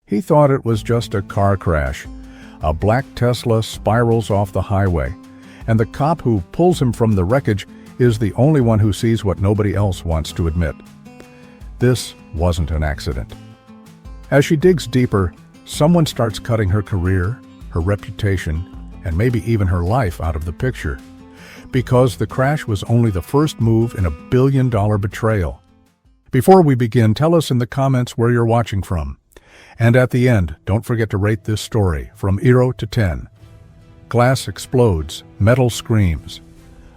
He thought it was just a car crash. A black Tesla spirals off the highway, and the cop who pulls him from the wreckage is the only one who sees what nobody else wants to admit. This wasn't an accident. As she digs deeper, someone starts cutting her career, her reputation, and maybe even her life out of the picture. Because the crash was only the first move in a billion-dollar betrayal. Before we begin, tell us in the comments where you're watching from. And at the end, don't forget to rate this story from 0 to 10. Glass explodes, metal screams.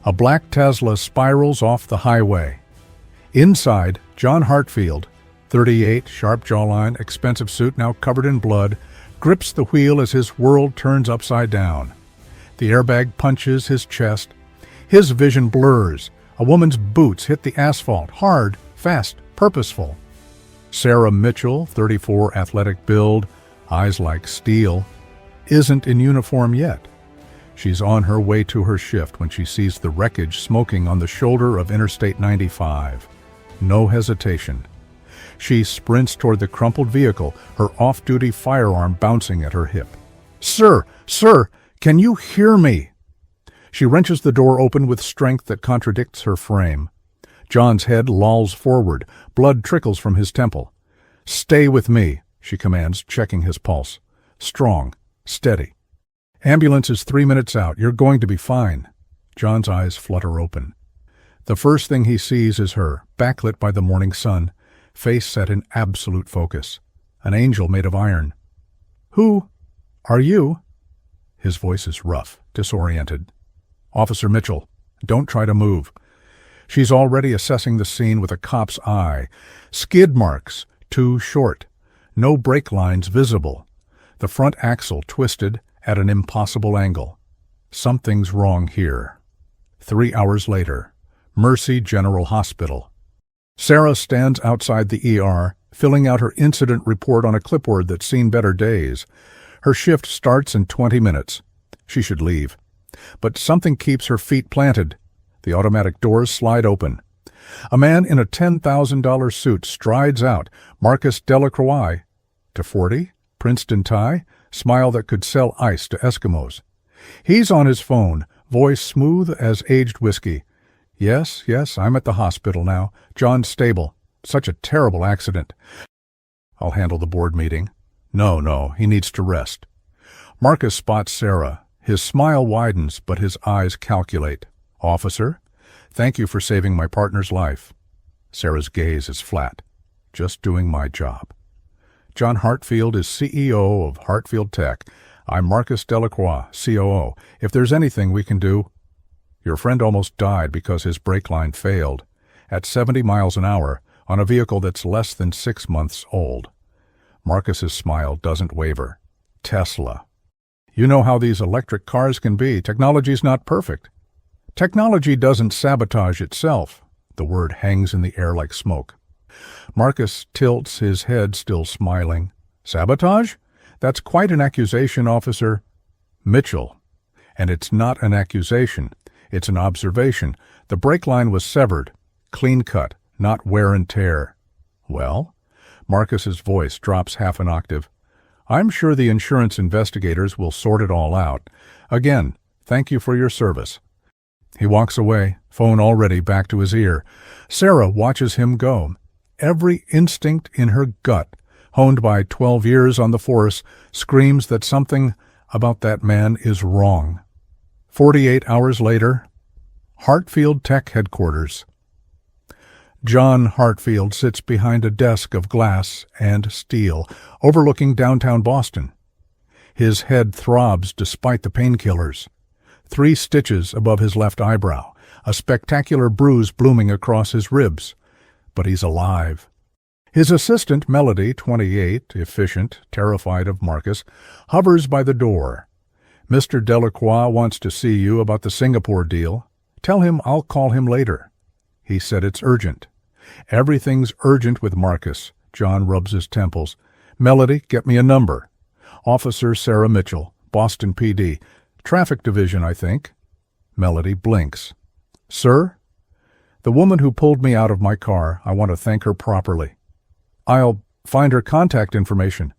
A black Tesla spirals off the highway. Inside, John Hartfield, 38, sharp jawline, expensive suit now covered in blood, grips the wheel as his world turns upside down. The airbag punches his chest. His vision blurs. A woman's boots hit the asphalt, hard, fast, purposeful. Sarah Mitchell, 34, athletic build, eyes like steel, isn't in uniform yet. She's on her way to her shift when she sees the wreckage smoking on the shoulder of Interstate 95. No hesitation. She sprints toward the crumpled vehicle, her off-duty firearm bouncing at her hip. "Sir! Sir! Can you hear me?" She wrenches the door open with strength that contradicts her frame. John's head lolls forward. Blood trickles from his temple. "Stay with me," she commands, checking his pulse. Strong, steady. "Ambulance is 3 minutes out. You're going to be fine." John's eyes flutter open. The first thing he sees is her, backlit by the morning sun, face set in absolute focus. An angel made of iron. "Who are you?" His voice is rough, disoriented. "Officer Mitchell, don't try to move." She's already assessing the scene with a cop's eye. Skid marks, too short. No brake lines visible. The front axle twisted at an impossible angle. Something's wrong here. 3 hours later, Mercy General Hospital. Sarah stands outside the ER, filling out her incident report on a clipboard that's seen better days. Her shift starts in 20 minutes. She should leave. But something keeps her feet planted. The automatic doors slide open. A man in a $10,000 suit strides out. Marcus Delacroix, to 40, Princeton tie, smile that could sell ice to Eskimos. He's on his phone, voice smooth as aged whiskey. Yes, I'm at the hospital now. John's stable. Such a terrible accident. I'll handle the board meeting. No, he needs to rest. Marcus spots Sarah. His smile widens, but his eyes calculate. "Officer, thank you for saving my partner's life." Sarah's gaze is flat. "Just doing my job." John Hartfield is CEO of Hartfield Tech. I'm Marcus Delacroix, COO. If there's anything we can do... Your friend almost died because his brake line failed. At 70 miles an hour, on a vehicle that's less than 6 months old. Marcus's smile doesn't waver. Tesla. You know how these electric cars can be. Technology's not perfect. Technology doesn't sabotage itself. The word hangs in the air like smoke. Marcus tilts his head, still smiling. Sabotage? That's quite an accusation, Officer Mitchell. And it's not an accusation. It's an observation. The brake line was severed. Clean cut, not wear and tear. Well? Marcus's voice drops half an octave. I'm sure the insurance investigators will sort it all out. Again, thank you for your service. He walks away, phone already back to his ear. Sarah watches him go. Every instinct in her gut, honed by 12 years on the force, screams that something about that man is wrong. 48 hours later, Hartfield Tech headquarters. John Hartfield sits behind a desk of glass and steel, overlooking downtown Boston. His head throbs despite the painkillers. 3 stitches above his left eyebrow, a spectacular bruise blooming across his ribs. But he's alive. His assistant, Melody, 28, efficient, terrified of Marcus, hovers by the door. "Mr. Delacroix wants to see you about the Singapore deal. Tell him I'll call him later." He said it's urgent. Everything's urgent with Marcus. John rubs his temples. "Melody, get me a number." "Officer Sarah Mitchell, Boston PD. Traffic Division, I think." Melody blinks. "Sir? The woman who pulled me out of my car, I want to thank her properly." "I'll find her contact information."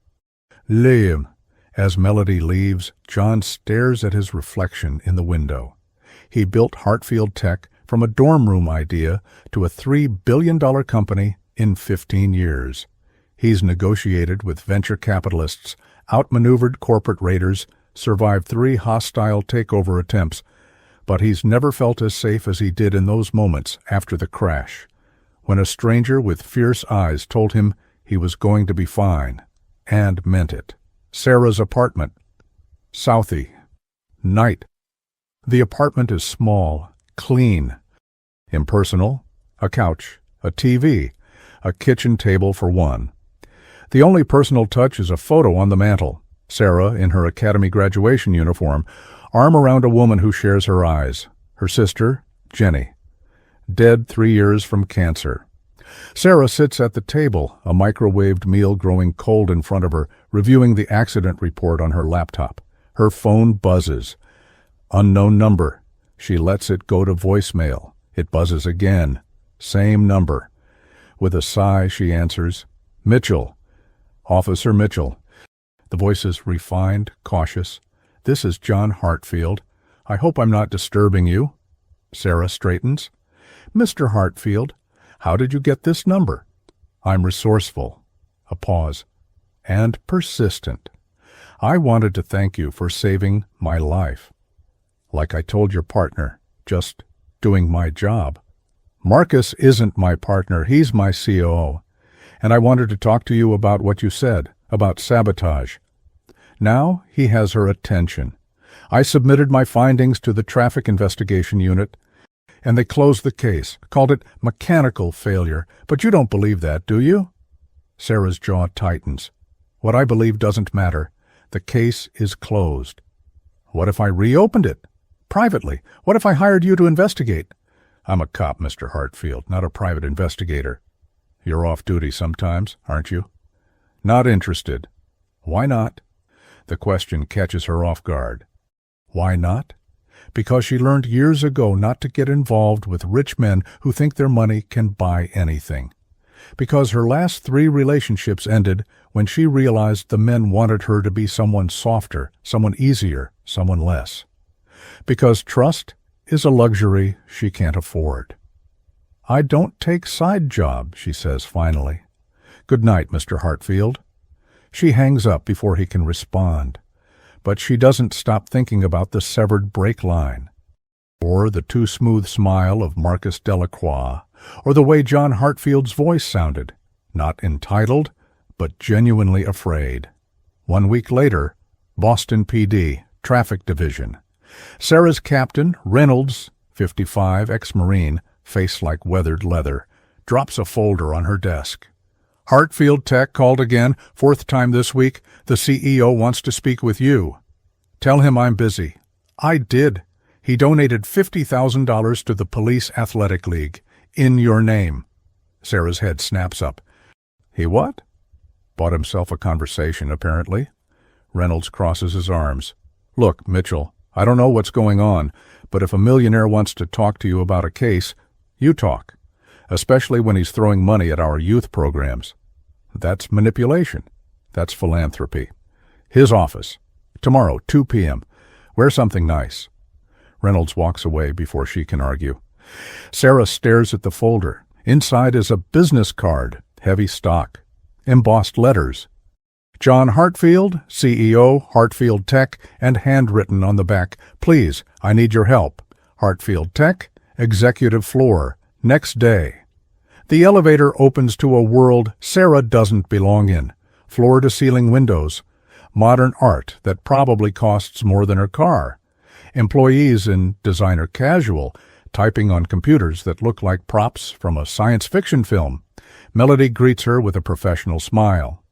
Liam. As Melody leaves, John stares at his reflection in the window. He built Hartfield Tech from a dorm room idea to a $3 billion company in 15 years. He's negotiated with venture capitalists, outmaneuvered corporate raiders, survived 3 hostile takeover attempts, but he's never felt as safe as he did in those moments after the crash, when a stranger with fierce eyes told him he was going to be fine, and meant it. Sarah's apartment. Southie. Night. The apartment is small, clean, impersonal, a couch, a TV, a kitchen table for one. The only personal touch is a photo on the mantel. Sarah, in her academy graduation uniform, arm around a woman who shares her eyes, her sister, Jenny, dead 3 years from cancer. Sarah sits at the table, a microwaved meal growing cold in front of her, reviewing the accident report on her laptop. Her phone buzzes. Unknown number. She lets it go to voicemail. It buzzes again. Same number. With a sigh, she answers, "Mitchell. Officer Mitchell." The voice is refined, cautious. "This is John Hartfield. I hope I'm not disturbing you." Sarah straightens. "Mr. Hartfield, how did you get this number?" "I'm resourceful." A pause. "And persistent. I wanted to thank you for saving my life. Like I told your partner, just doing my job. Marcus isn't my partner, he's my COO. And I wanted to talk to you about what you said, about sabotage. Now he has her attention. I submitted my findings to the traffic investigation unit, and they closed the case, called it mechanical failure. But you don't believe that, do you?" Sarah's jaw tightens. "What I believe doesn't matter. The case is closed." "What if I reopened it? Privately? What if I hired you to investigate?" "I'm a cop, Mr. Hartfield, not a private investigator." "You're off duty sometimes, aren't you?" "Not interested." "Why not?" The question catches her off guard. Why not? Because she learned years ago not to get involved with rich men who think their money can buy anything. Because her last 3 relationships ended when she realized the men wanted her to be someone softer, someone easier, someone less. Because trust is a luxury she can't afford. "I don't take side jobs," she says finally. "Good night, Mr. Hartfield." She hangs up before he can respond. But she doesn't stop thinking about the severed brake line, or the too smooth smile of Marcus Delacroix, or the way John Hartfield's voice sounded, not entitled, but genuinely afraid. 1 week later, Boston PD, Traffic Division. Sarah's captain, Reynolds, 55, ex-Marine, face like weathered leather, drops a folder on her desk. "Hartfield Tech called again, 4th time this week. The CEO wants to speak with you. Tell him I'm busy." "I did. He donated $50,000 to the Police Athletic League. In your name." Sarah's head snaps up. "He what?" "Bought himself a conversation, apparently." Reynolds crosses his arms. "Look, Mitchell, I don't know what's going on, but if a millionaire wants to talk to you about a case, you talk. Especially when he's throwing money at our youth programs. That's manipulation. That's philanthropy. His office. Tomorrow, 2 p.m. Wear something nice." Reynolds walks away before she can argue. Sarah stares at the folder. Inside is a business card, heavy stock, embossed letters. "John Hartfield, CEO, Hartfield Tech," and handwritten on the back, "Please, I need your help. Hartfield Tech, executive floor, next day." The elevator opens to a world Sarah doesn't belong in. Floor-to-ceiling windows. Modern art that probably costs more than her car. Employees in designer casual, typing on computers that look like props from a science fiction film. Melody greets her with a professional smile.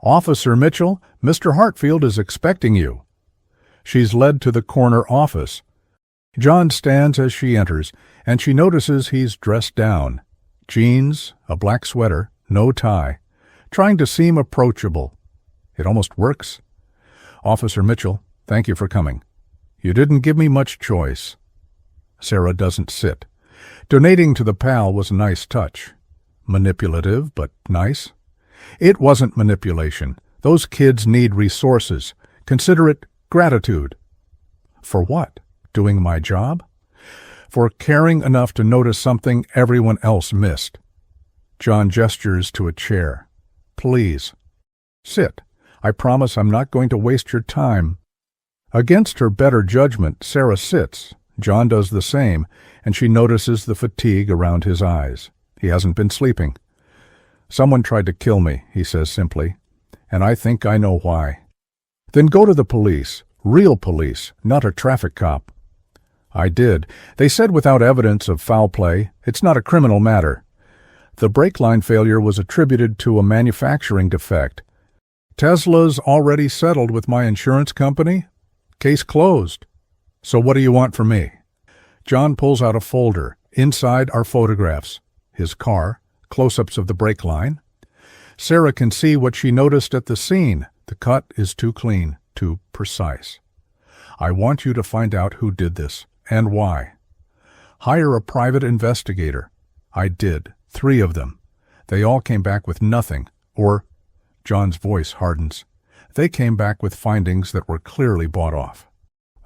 "Officer Mitchell, Mr. Hartfield is expecting you." She's led to the corner office. John stands as she enters, and she notices he's dressed down. Jeans, a black sweater, no tie, trying to seem approachable. It almost works. "Officer Mitchell, thank you for coming. You didn't give me much choice." Sarah doesn't sit. Donating to the PAL was a nice touch. Manipulative, but nice. It wasn't manipulation. Those kids need resources. Consider it gratitude. For what? Doing my job? For caring enough to notice something everyone else missed. John gestures to a chair. Please. Sit. I promise I'm not going to waste your time. Against her better judgment, Sarah sits. John does the same, and she notices the fatigue around his eyes. He hasn't been sleeping. Someone tried to kill me, he says simply, and I think I know why. Then go to the police. Real police, not a traffic cop. I did. They said without evidence of foul play, it's not a criminal matter. The brake line failure was attributed to a manufacturing defect. Tesla's already settled with my insurance company. Case closed. So what do you want from me? John pulls out a folder. Inside are photographs. His car, close-ups of the brake line. Sarah can see what she noticed at the scene. The cut is too clean, too precise. I want you to find out who did this, and why. Hire a private investigator. I did. 3 of them. They all came back with nothing, or, John's voice hardens, they came back with findings that were clearly bought off.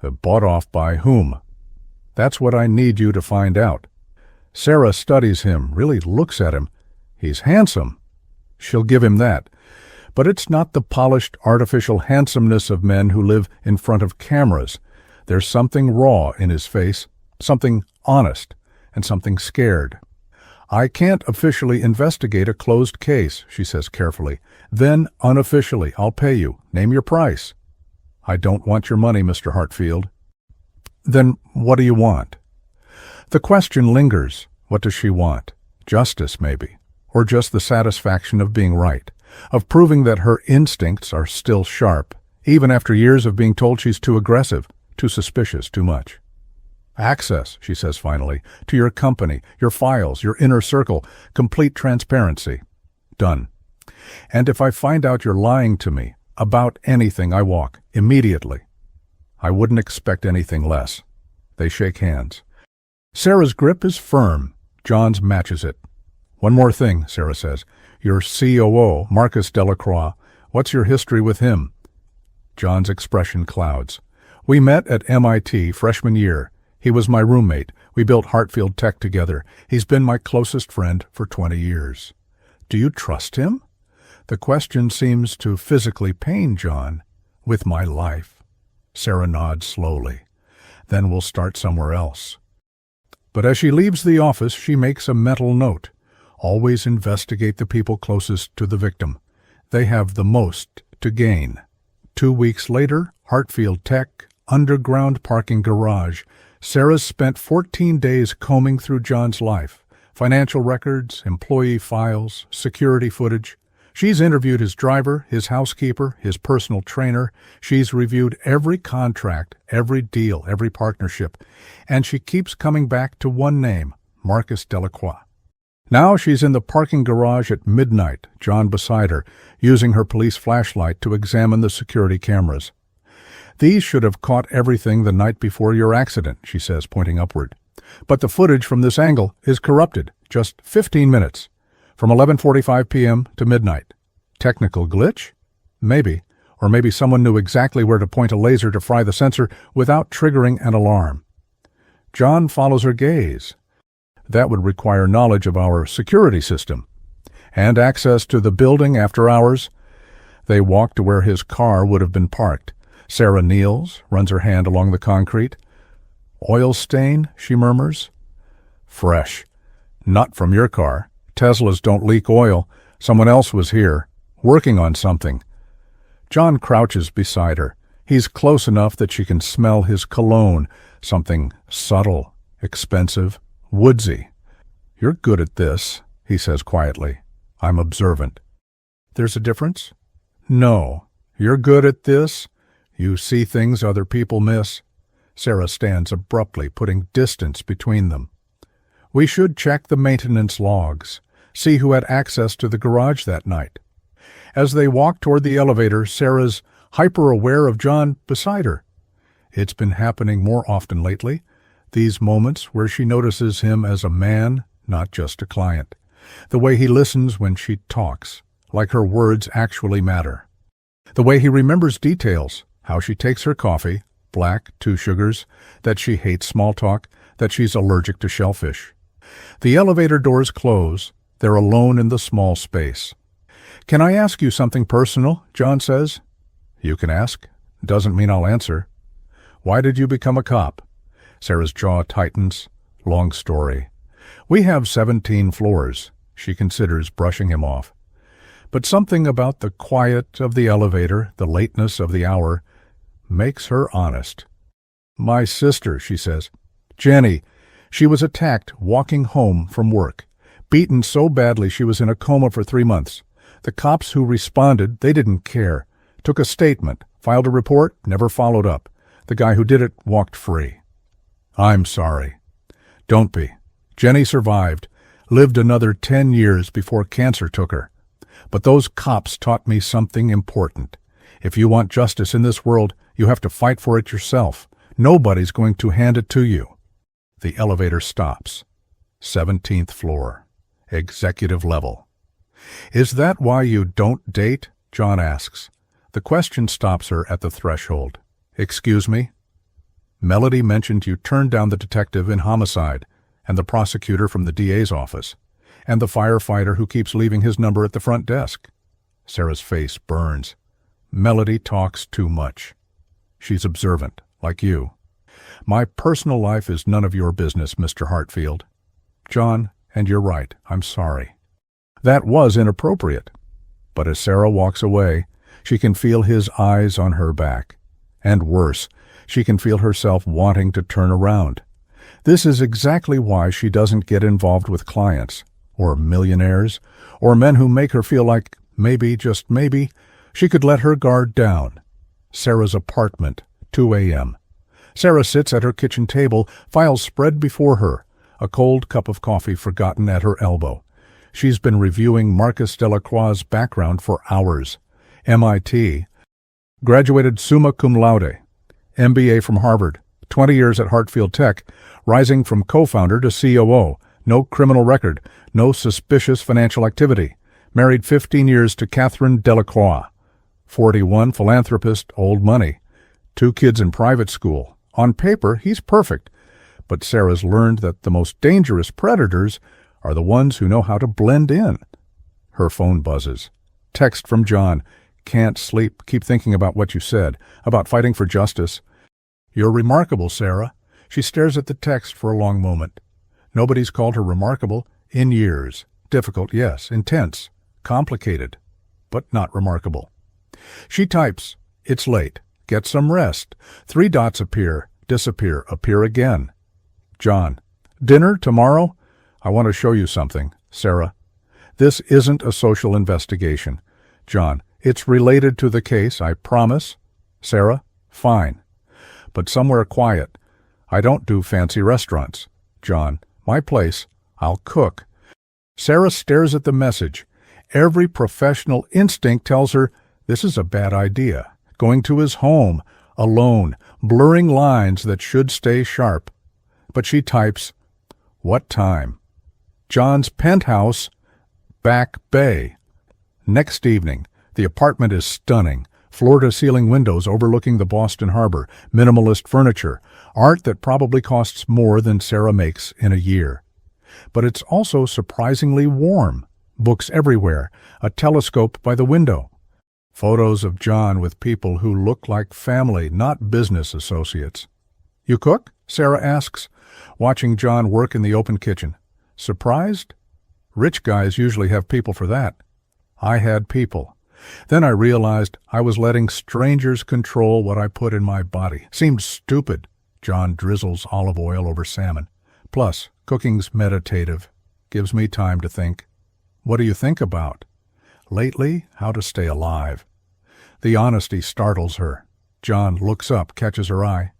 Bought off by whom? That's what I need you to find out. Sarah studies him, really looks at him. He's handsome. She'll give him that. But it's not the polished, artificial handsomeness of men who live in front of cameras. There's something raw in his face, something honest, and something scared. I can't officially investigate a closed case, she says carefully. Then, unofficially, I'll pay you. Name your price. I don't want your money, Mr. Hartfield. Then what do you want? The question lingers. What does she want? Justice, maybe. Or just the satisfaction of being right, of proving that her instincts are still sharp, even after years of being told she's too aggressive, too suspicious, too much. Access, she says finally, to your company, your files, your inner circle, complete transparency. Done. And if I find out you're lying to me, about anything, I walk, immediately. I wouldn't expect anything less. They shake hands. Sarah's grip is firm. John's matches it. One more thing, Sarah says. Your COO, Marcus Delacroix, what's your history with him? John's expression clouds. We met at MIT freshman year. He was my roommate. We built Hartfield Tech together. He's been my closest friend for 20 years. Do you trust him? The question seems to physically pain John. With my life. Sarah nods slowly. Then we'll start somewhere else. But as she leaves the office, she makes a mental note. Always investigate the people closest to the victim. They have the most to gain. 2 weeks later, Hartfield Tech, underground parking garage. Sarah's spent 14 days combing through John's life. Financial records, employee files, security footage. She's interviewed his driver, his housekeeper, his personal trainer. She's reviewed every contract, every deal, every partnership. And she keeps coming back to one name, Marcus Delacroix. Now she's in the parking garage at midnight, John beside her, using her police flashlight to examine the security cameras. These should have caught everything the night before your accident, she says, pointing upward. But the footage from this angle is corrupted, just 15 minutes, from 11:45 p.m. to midnight. Technical glitch? Maybe. Or maybe someone knew exactly where to point a laser to fry the sensor without triggering an alarm. John follows her gaze. That would require knowledge of our security system and access to the building after hours. They walk to where his car would have been parked. Sarah kneels, runs her hand along the concrete. Oil stain, she murmurs. Fresh. Not from your car. Teslas don't leak oil. Someone else was here, working on something. John crouches beside her. He's close enough that she can smell his cologne, something subtle, expensive, woodsy. You're good at this, he says quietly. I'm observant. There's a difference? No. You're good at this? You see things other people miss? Sarah stands abruptly, putting distance between them. We should check the maintenance logs, see who had access to the garage that night. As they walk toward the elevator, Sarah's hyper-aware of John beside her. It's been happening more often lately, these moments where she notices him as a man, not just a client. The way he listens when she talks, like her words actually matter. The way he remembers details, how she takes her coffee, black, 2 sugars, that she hates small talk, that she's allergic to shellfish. The elevator doors close. They're alone in the small space. "Can I ask you something personal?" John says. "You can ask. Doesn't mean I'll answer." "Why did you become a cop?" Sarah's jaw tightens. "Long story. We have 17 floors." She considers brushing him off. But something about the quiet of the elevator, the lateness of the hour, makes her honest. "My sister," she says. "Jenny. She was attacked walking home from work. Beaten so badly she was in a coma for 3 months. The cops who responded, they didn't care. Took a statement, filed a report, never followed up. The guy who did it walked free." "I'm sorry." "Don't be. Jenny survived, lived another 10 years before cancer took her. But those cops taught me something important. If you want justice in this world, you have to fight for it yourself. Nobody's going to hand it to you." The elevator stops. 17th floor. Executive level. "Is that why you don't date?" John asks. The question stops her at the threshold. "Excuse me?" "Melody mentioned you turned down the detective in homicide, and the prosecutor from the DA's office, and the firefighter who keeps leaving his number at the front desk." Sarah's face burns. "Melody talks too much. She's observant, like you. My personal life is none of your business, Mr. Hartfield." "John, and you're right. I'm sorry." That was inappropriate. But as Sarah walks away, she can feel his eyes on her back. And worse, she can feel herself wanting to turn around. This is exactly why she doesn't get involved with clients, or millionaires, or men who make her feel like maybe, just maybe, she could let her guard down. Sarah's apartment, 2 a.m. Sarah sits at her kitchen table, files spread before her, a cold cup of coffee forgotten at her elbow. She's been reviewing Marcus Delacroix's background for hours. MIT, graduated summa cum laude, MBA from Harvard, 20 years at Hartfield Tech, rising from co-founder to COO, no criminal record, no suspicious financial activity, married 15 years to Catherine Delacroix, 41, philanthropist, old money, 2 kids in private school. On paper, he's perfect, but Sarah's learned that the most dangerous predators are the ones who know how to blend in. Her phone buzzes. Text from John. "Can't sleep. Keep thinking about what you said, about fighting for justice." "You're remarkable, Sarah." She stares at the text for a long moment. Nobody's called her remarkable in years. Difficult, yes. Intense. Complicated. But not remarkable. She types. It's late. Get some rest. 3 dots appear, disappear, appear again. John. "Dinner tomorrow? I want to show you something." Sarah. "This isn't a social investigation." John. "It's related to the case, I promise." Sarah. "Fine. But somewhere quiet. I don't do fancy restaurants." John. "My place. I'll cook." Sarah stares at the message. Every professional instinct tells her this is a bad idea. Going to his home, alone, blurring lines that should stay sharp. But she types, "What time?" John's penthouse, Back Bay. Next evening, the apartment is stunning. Floor-to-ceiling windows overlooking the Boston Harbor, minimalist furniture, art that probably costs more than Sarah makes in a year. But it's also surprisingly warm. Books everywhere, a telescope by the window. Photos of John with people who look like family, not business associates. "You cook?" Sarah asks, watching John work in the open kitchen. Surprised? Rich guys usually have people for that. I had people. Then I realized I was letting strangers control what I put in my body. Seemed stupid. John drizzles olive oil over salmon. Plus, cooking's meditative. Gives me time to think. What do you think about? Lately, how to stay alive. The honesty startles her. John looks up, catches her eye.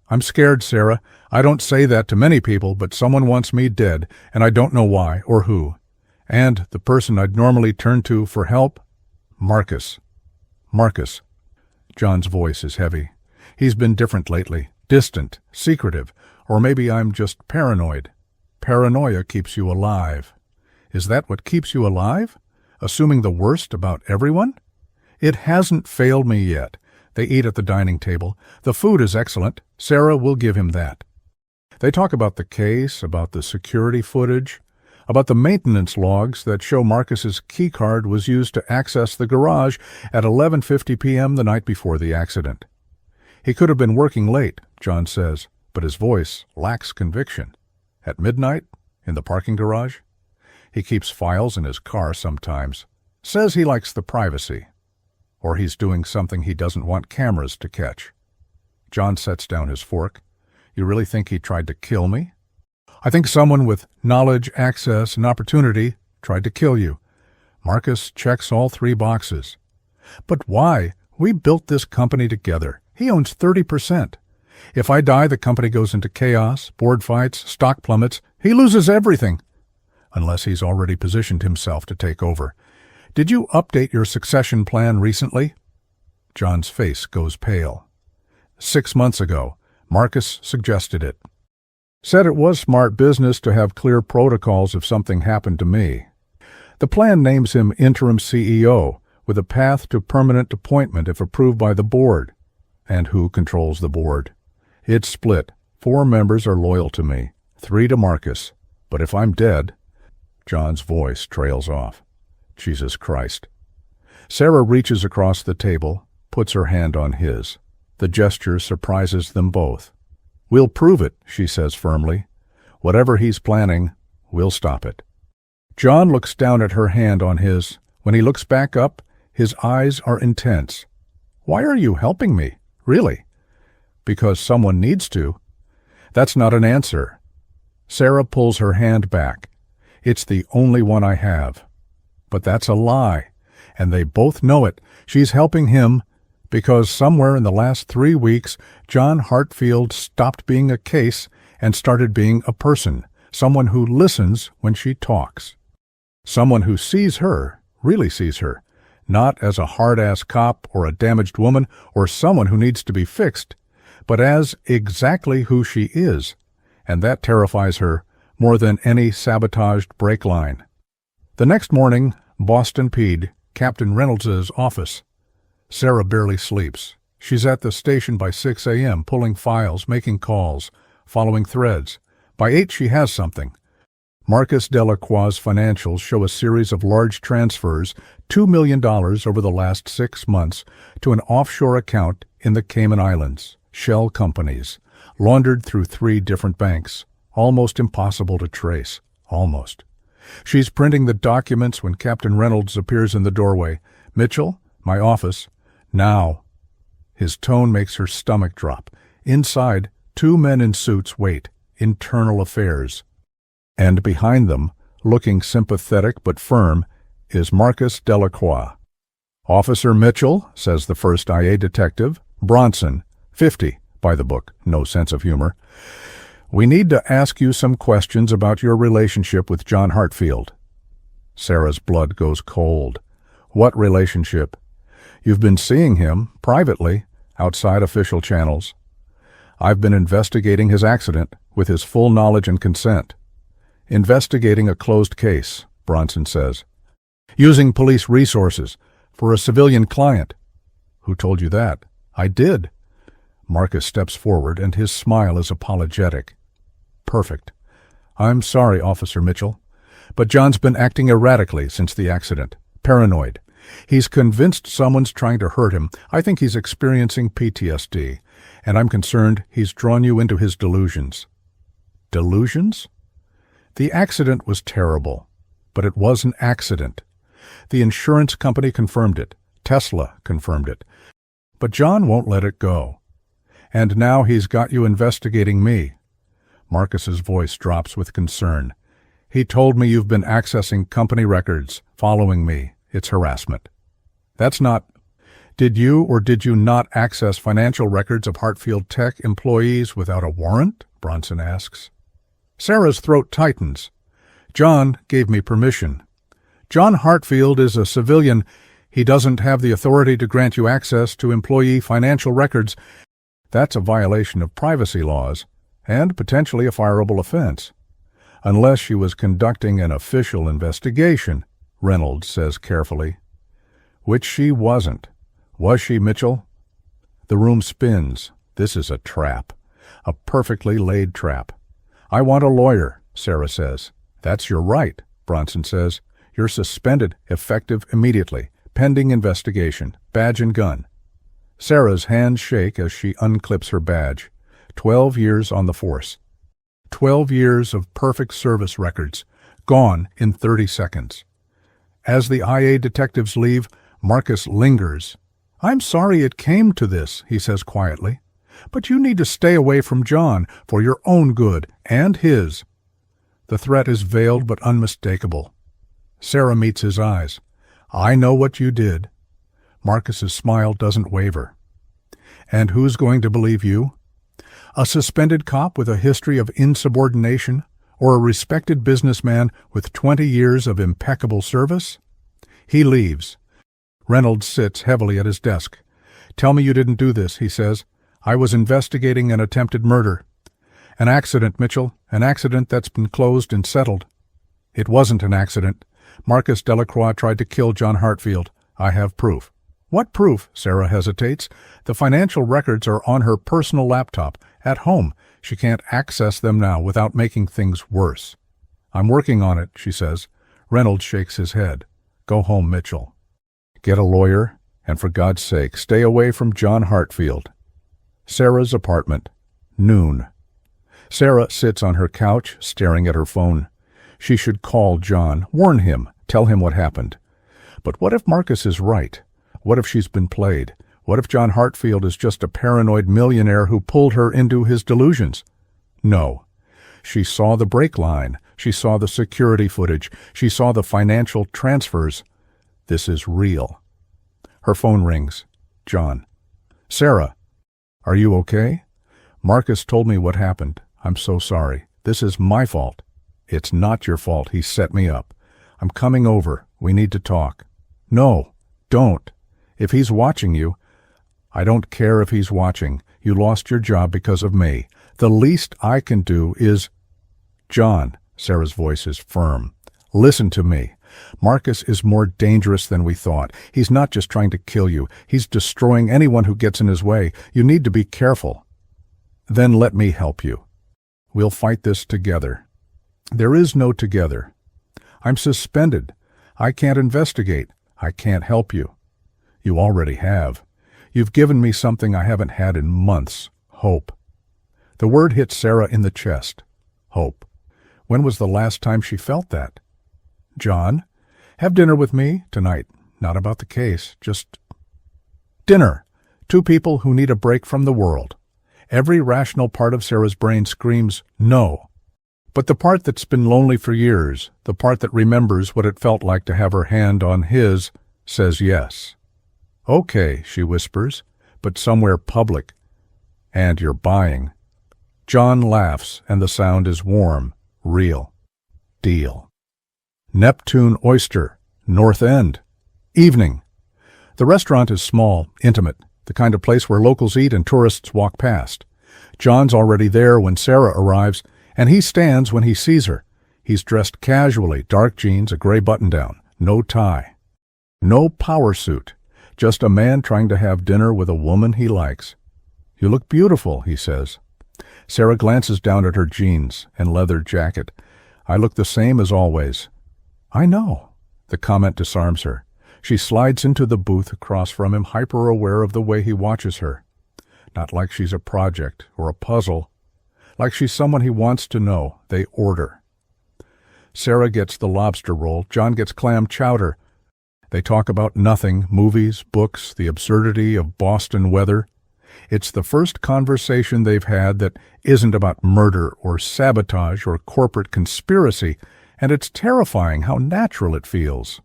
I'm scared, Sarah. I don't say that to many people, but someone wants me dead, and I don't know why or who. And the person I'd normally turn to for help? Marcus. Marcus. John's voice is heavy. He's been different lately. Distant, secretive, or maybe I'm just paranoid. Paranoia keeps you alive. Is that what keeps you alive? Assuming the worst about everyone? It hasn't failed me yet. They eat at the dining table. The food is excellent. Sarah will give him that. They talk about the case, about the security footage, about the maintenance logs that show Marcus's keycard was used to access the garage at 11:50 p.m. the night before the accident. He could have been working late, John says, but his voice lacks conviction. At midnight, in the parking garage? He keeps files in his car sometimes. Says he likes the privacy. Or he's doing something he doesn't want cameras to catch. John sets down his fork. You really think he tried to kill me? I think someone with knowledge, access, and opportunity tried to kill you. Marcus checks all 3 boxes. But why? We built this company together. He owns 30%. If I die, the company goes into chaos, board fights, stock plummets. He loses everything. Unless he's already positioned himself to take over. Did you update your succession plan recently? John's face goes pale. 6 months ago, Marcus suggested it. Said it was smart business to have clear protocols if something happened to me. The plan names him interim CEO, with a path to permanent appointment if approved by the board. And who controls the board? It's split. 4 members are loyal to me, 3 to Marcus. But if I'm dead... John's voice trails off. Jesus Christ. Sarah reaches across the table, puts her hand on his. The gesture surprises them both. We'll prove it, she says firmly. Whatever he's planning, we'll stop it. John looks down at her hand on his. When he looks back up, his eyes are intense. Why are you helping me? Really? Because someone needs to. That's not an answer. Sarah pulls her hand back. It's the only one I have. But that's a lie, and they both know it. She's helping him because somewhere in the last 3 weeks, John Hartfield stopped being a case and started being a person, someone who listens when she talks. Someone who sees her, really sees her, not as a hard-ass cop or a damaged woman or someone who needs to be fixed, but as exactly who she is, and that terrifies her more than any sabotaged brake line. The next morning, Boston Pede, Captain Reynolds's office. Sarah barely sleeps. She's at the station by 6 a.m., pulling files, making calls, following threads. By 8, she has something. Marcus Delacroix's financials show a series of large transfers, $2 million over the last 6 months, to an offshore account in the Cayman Islands, shell companies, laundered through 3 different banks. Almost impossible to trace. Almost. She's printing the documents when Captain Reynolds appears in the doorway. Mitchell, my office. Now. His tone makes her stomach drop. Inside, 2 men in suits wait. Internal affairs. And behind them, looking sympathetic but firm, is Marcus Delacroix. Officer Mitchell, says the first IA detective. Bronson, 50, by the book, no sense of humor. We need to ask you some questions about your relationship with John Hartfield. Sarah's blood goes cold. What relationship? You've been seeing him, privately, outside official channels. I've been investigating his accident, with his full knowledge and consent. Investigating a closed case, Bronson says. Using police resources, for a civilian client. Who told you that? I did. Marcus steps forward, and his smile is apologetic. Perfect. I'm sorry, Officer Mitchell, but John's been acting erratically since the accident. Paranoid. He's convinced someone's trying to hurt him. I think he's experiencing PTSD, and I'm concerned he's drawn you into his delusions. Delusions? The accident was terrible, but it was an accident. The insurance company confirmed it. Tesla confirmed it. But John won't let it go. And now he's got you investigating me. Marcus's voice drops with concern. He told me you've been accessing company records, following me. It's harassment. That's not... Did you or did you not access financial records of Hartfield Tech employees without a warrant? Bronson asks. Sarah's throat tightens. John gave me permission. John Hartfield is a civilian. He doesn't have the authority to grant you access to employee financial records. That's a violation of privacy laws, and potentially a fireable offense. Unless she was conducting an official investigation, Reynolds says carefully. Which she wasn't. Was she, Mitchell? The room spins. This is a trap. A perfectly laid trap. I want a lawyer, Sarah says. That's your right, Bronson says. You're suspended, effective immediately, pending investigation, badge and gun. Sarah's hands shake as she unclips her badge. 12 years on the force. 12 years of perfect service records, gone in 30 seconds. As the IA detectives leave, Marcus lingers. I'm sorry it came to this, he says quietly. But you need to stay away from John for your own good and his. The threat is veiled but unmistakable. Sarah meets his eyes. I know what you did. Marcus's smile doesn't waver. And who's going to believe you? A suspended cop with a history of insubordination, or a respected businessman with 20 years of impeccable service? He leaves. Reynolds sits heavily at his desk. Tell me you didn't do this, he says. I was investigating an attempted murder. An accident, Mitchell. An accident that's been closed and settled. It wasn't an accident. Marcus Delacroix tried to kill John Hartfield. I have proof. What proof? Sarah hesitates. The financial records are on her personal laptop, at home. She can't access them now without making things worse. I'm working on it, she says. Reynolds shakes his head. Go home, Mitchell. Get a lawyer, and for God's sake, stay away from John Hartfield. Sarah's apartment. Noon. Sarah sits on her couch, staring at her phone. She should call John, warn him, tell him what happened. But what if Marcus is right? What if she's been played? What if John Hartfield is just a paranoid millionaire who pulled her into his delusions? No. She saw the brake line. She saw the security footage. She saw the financial transfers. This is real. Her phone rings. John. Sarah. Are you okay? Marcus told me what happened. I'm so sorry. This is my fault. It's not your fault. He set me up. I'm coming over. We need to talk. No, don't. If he's watching you, I don't care if he's watching. You lost your job because of me. The least I can do is... John, Sarah's voice is firm. Listen to me. Marcus is more dangerous than we thought. He's not just trying to kill you. He's destroying anyone who gets in his way. You need to be careful. Then let me help you. We'll fight this together. There is no together. I'm suspended. I can't investigate. I can't help you. You already have. You've given me something I haven't had in months. Hope. The word hit Sarah in the chest. Hope. When was the last time she felt that? John, have dinner with me tonight. Not about the case, just dinner. Two people who need a break from the world. Every rational part of Sarah's brain screams no. But the part that's been lonely for years, the part that remembers what it felt like to have her hand on his, says yes. Okay, she whispers, but somewhere public. And you're buying. John laughs, and the sound is warm, real. Deal. Neptune Oyster, North End. Evening. The restaurant is small, intimate, the kind of place where locals eat and tourists walk past. John's already there when Sarah arrives, and he stands when he sees her. He's dressed casually, dark jeans, a gray button-down, no tie. No power suit, just a man trying to have dinner with a woman he likes. You look beautiful, he says. Sarah glances down at her jeans and leather jacket. I look the same as always. I know. The comment disarms her. She slides into the booth across from him, hyper-aware of the way he watches her. Not like she's a project or a puzzle. Like she's someone he wants to know. They order. Sarah gets the lobster roll. John gets clam chowder. They talk about nothing, movies, books, the absurdity of Boston weather. It's the first conversation they've had that isn't about murder or sabotage or corporate conspiracy, and it's terrifying how natural it feels.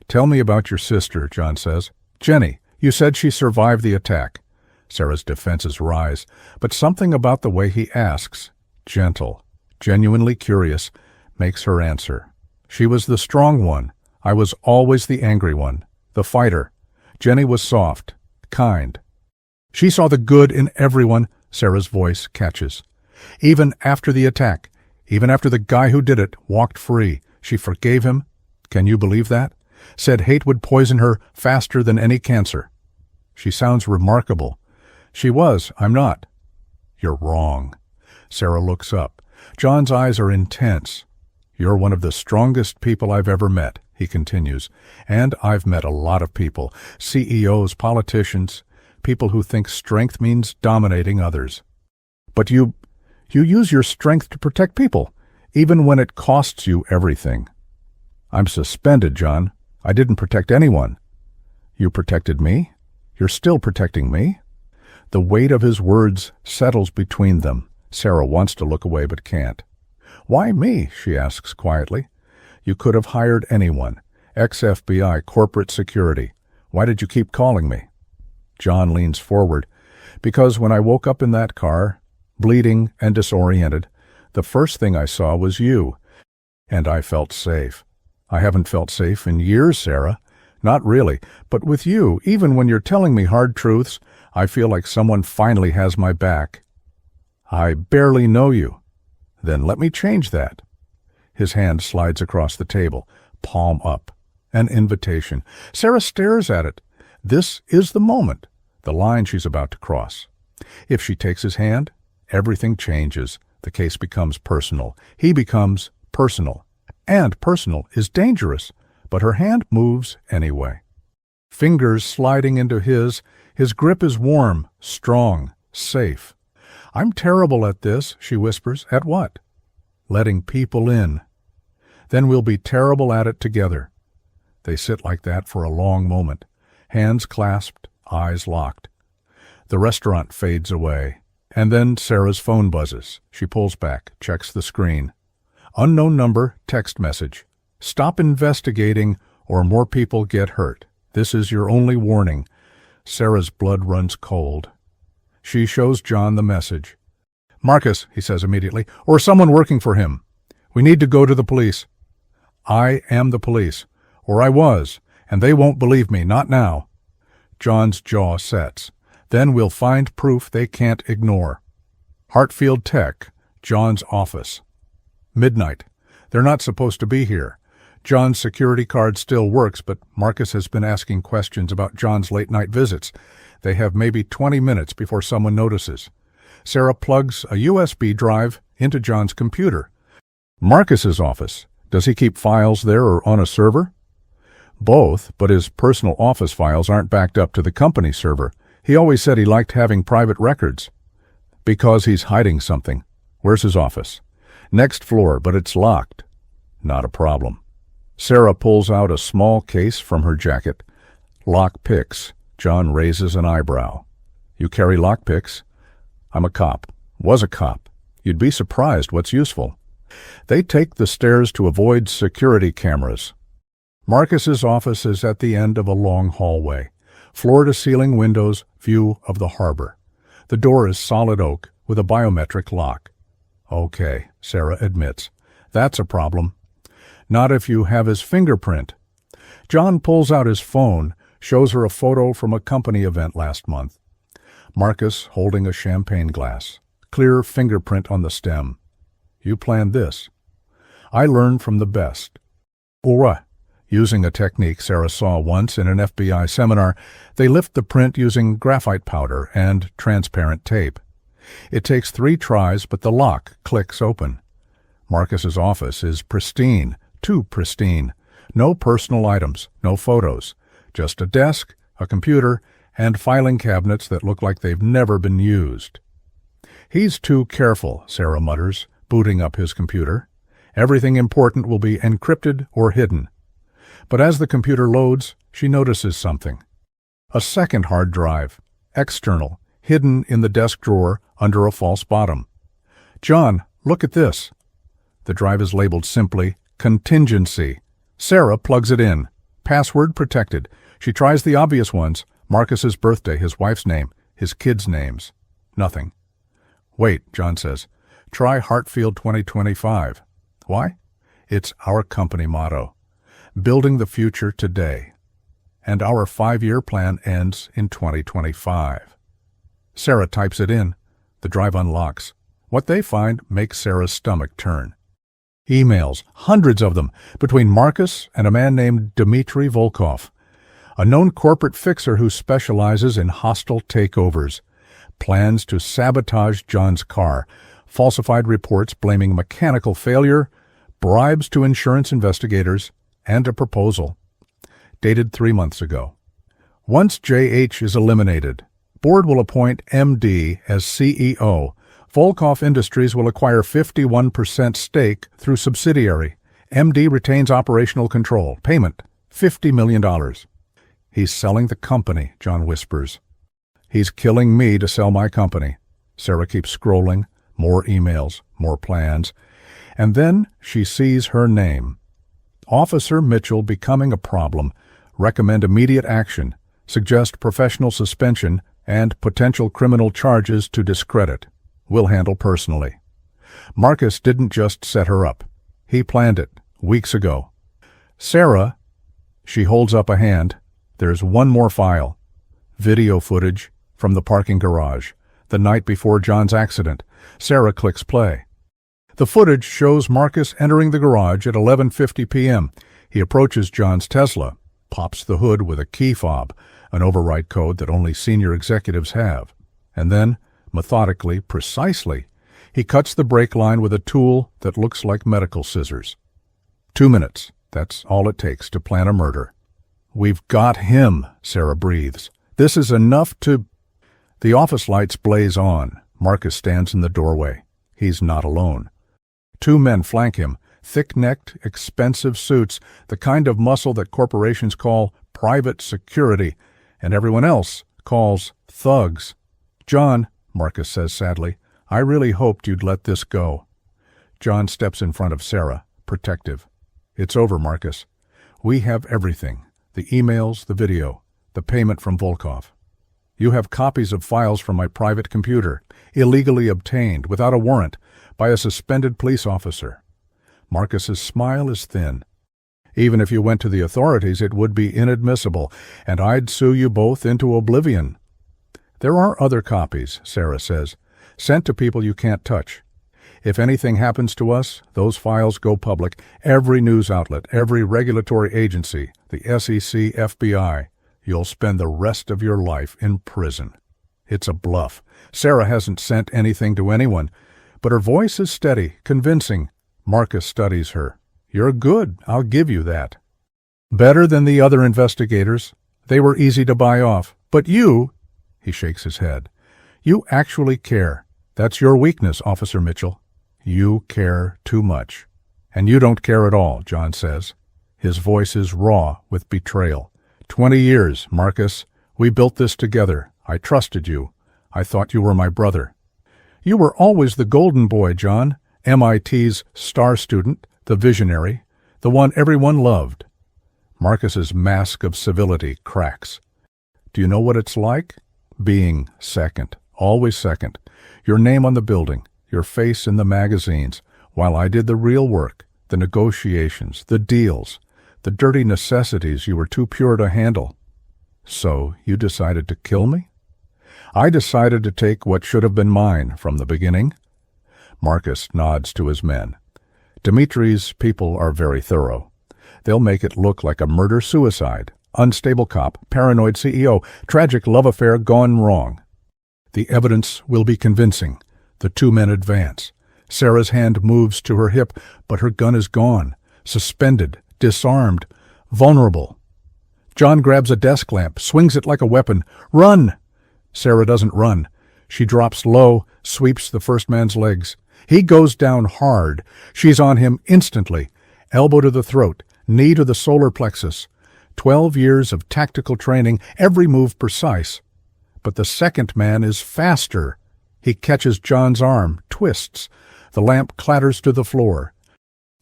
Tell me about your sister, John says. Jenny, you said she survived the attack. Sarah's defenses rise, but something about the way he asks, gentle, genuinely curious, makes her answer. She was the strong one. I was always the angry one, the fighter. Jenny was soft, kind. She saw the good in everyone, Sarah's voice catches. Even after the attack, even after the guy who did it walked free, she forgave him. Can you believe that? Said hate would poison her faster than any cancer. She sounds remarkable. She was, I'm not. You're wrong. Sarah looks up. John's eyes are intense. You're one of the strongest people I've ever met, he continues, and I've met a lot of people, CEOs, politicians, people who think strength means dominating others. But you use your strength to protect people, even when it costs you everything. I'm suspended, John. I didn't protect anyone. You protected me? You're still protecting me? The weight of his words settles between them. Sarah wants to look away but can't. Why me? She asks quietly. You could have hired anyone. Ex-FBI, corporate security. Why did you keep calling me? John leans forward. Because when I woke up in that car, bleeding and disoriented, the first thing I saw was you. And I felt safe. I haven't felt safe in years, Sarah. Not really, but with you, even when you're telling me hard truths, I feel like someone finally has my back. I barely know you. Then let me change that. His hand slides across the table, palm up. An invitation. Sarah stares at it. This is the moment, the line she's about to cross. If she takes his hand, everything changes. The case becomes personal. He becomes personal. And personal is dangerous, but her hand moves anyway. Fingers sliding into his grip is warm, strong, safe. I'm terrible at this, she whispers. At what? Letting people in. Then we'll be terrible at it together. They sit like that for a long moment, hands clasped, eyes locked. The restaurant fades away, and then Sarah's phone buzzes. She pulls back, checks the screen. Unknown number, text message. Stop investigating or more people get hurt. This is your only warning. Sarah's blood runs cold. She shows John the message. Marcus, he says immediately, or someone working for him. We need to go to the police. I am the police, or I was, and they won't believe me, not now. John's jaw sets. Then we'll find proof they can't ignore. Hartfield Tech, John's office. Midnight. They're not supposed to be here. John's security card still works, but Marcus has been asking questions about John's late-night visits. They have maybe 20 minutes before someone notices. Sarah plugs a USB drive into John's computer. Marcus's office. Does he keep files there or on a server? Both, but his personal office files aren't backed up to the company server. He always said he liked having private records. Because he's hiding something. Where's his office? Next floor, but it's locked. Not a problem. Sarah pulls out a small case from her jacket. Lock picks. John raises an eyebrow. You carry lock picks? I'm a cop. Was a cop. You'd be surprised what's useful. They take the stairs to avoid security cameras. Marcus's office is at the end of a long hallway. Floor-to-ceiling windows, view of the harbor. The door is solid oak with a biometric lock. Okay, Sarah admits. That's a problem. Not if you have his fingerprint. John pulls out his phone, shows her a photo from a company event last month. Marcus holding a champagne glass. Clear fingerprint on the stem. You planned this. I learned from the best. What? Using a technique Sarah saw once in an FBI seminar, they lift the print using graphite powder and transparent tape. It takes 3 tries, but the lock clicks open. Marcus's office is pristine, too pristine. No personal items, no photos. Just a desk, a computer, and filing cabinets that look like they've never been used. He's too careful, Sarah mutters, booting up his computer. Everything important will be encrypted or hidden. But as the computer loads, she notices something. A second hard drive, external, hidden in the desk drawer under a false bottom. John, look at this. The drive is labeled simply, Contingency. Sarah plugs it in. Password protected. She tries the obvious ones. Marcus's birthday, his wife's name, his kids' names. Nothing. Wait, John says. Try Hartfield 2025. Why? It's our company motto. Building the future today. And our 5-year plan ends in 2025. Sarah types it in. The drive unlocks. What they find makes Sarah's stomach turn. Emails, hundreds of them, between Marcus and a man named Dmitry Volkov, a known corporate fixer who specializes in hostile takeovers. Plans to sabotage John's car, falsified reports blaming mechanical failure, bribes to insurance investigators, and a proposal. Dated 3 months ago. Once JH is eliminated, board will appoint MD as CEO. Volkov Industries will acquire 51% stake through subsidiary. MD retains operational control. Payment, $50 million. He's selling the company, John whispers. He's killing me to sell my company. Sarah keeps scrolling. More emails, more plans. And then she sees her name. Officer Mitchell becoming a problem. Recommend immediate action. Suggest professional suspension and potential criminal charges to discredit. Will handle personally. Marcus didn't just set her up. He planned it weeks ago. Sarah, she holds up a hand. There's one more file. Video footage from the parking garage, the night before John's accident. Sarah clicks play. The footage shows Marcus entering the garage at 11:50 p.m. He approaches John's Tesla, pops the hood with a key fob, an override code that only senior executives have, and then, methodically, precisely, he cuts the brake line with a tool that looks like medical scissors. 2 minutes. That's all it takes to plan a murder. We've got him, Sarah breathes. This is enough to... The office lights blaze on. Marcus stands in the doorway. He's not alone. 2 men flank him, thick-necked, expensive suits, the kind of muscle that corporations call private security, and everyone else calls thugs. John, Marcus says sadly, I really hoped you'd let this go. John steps in front of Sarah, protective. It's over, Marcus. We have everything. The emails, the video, the payment from Volkov. You have copies of files from my private computer, illegally obtained, without a warrant, by a suspended police officer. Marcus's smile is thin. Even if you went to the authorities, it would be inadmissible, and I'd sue you both into oblivion. There are other copies, Sarah says, sent to people you can't touch. If anything happens to us, those files go public. Every news outlet, every regulatory agency, the SEC, FBI. You'll spend the rest of your life in prison. It's a bluff. Sarah hasn't sent anything to anyone, but her voice is steady, convincing. Marcus studies her. You're good, I'll give you that. Better than the other investigators. They were easy to buy off. But you, he shakes his head, you actually care. That's your weakness, Officer Mitchell. You care too much. And you don't care at all, John says. His voice is raw with betrayal. 20 years, Marcus. We built this together. I trusted you. I thought you were my brother. You were always the golden boy, John. MIT's star student, the visionary, the one everyone loved. Marcus's mask of civility cracks. Do you know what it's like? Being second, always second. Your name on the building, your face in the magazines, while I did the real work, the negotiations, the deals, the dirty necessities you were too pure to handle. So you decided to kill me? I decided to take what should have been mine from the beginning. Marcus nods to his men. Dimitri's people are very thorough. They'll make it look like a murder-suicide, unstable cop, paranoid CEO, tragic love affair gone wrong. The evidence will be convincing. The 2 men advance. Sarah's hand moves to her hip, but her gun is gone, suspended, disarmed, vulnerable. John grabs a desk lamp, swings it like a weapon. Run! Sarah doesn't run. She drops low, sweeps the first man's legs. He goes down hard. She's on him instantly. Elbow to the throat, knee to the solar plexus. 12 years of tactical training, every move precise. But the second man is faster. He catches John's arm, twists. The lamp clatters to the floor.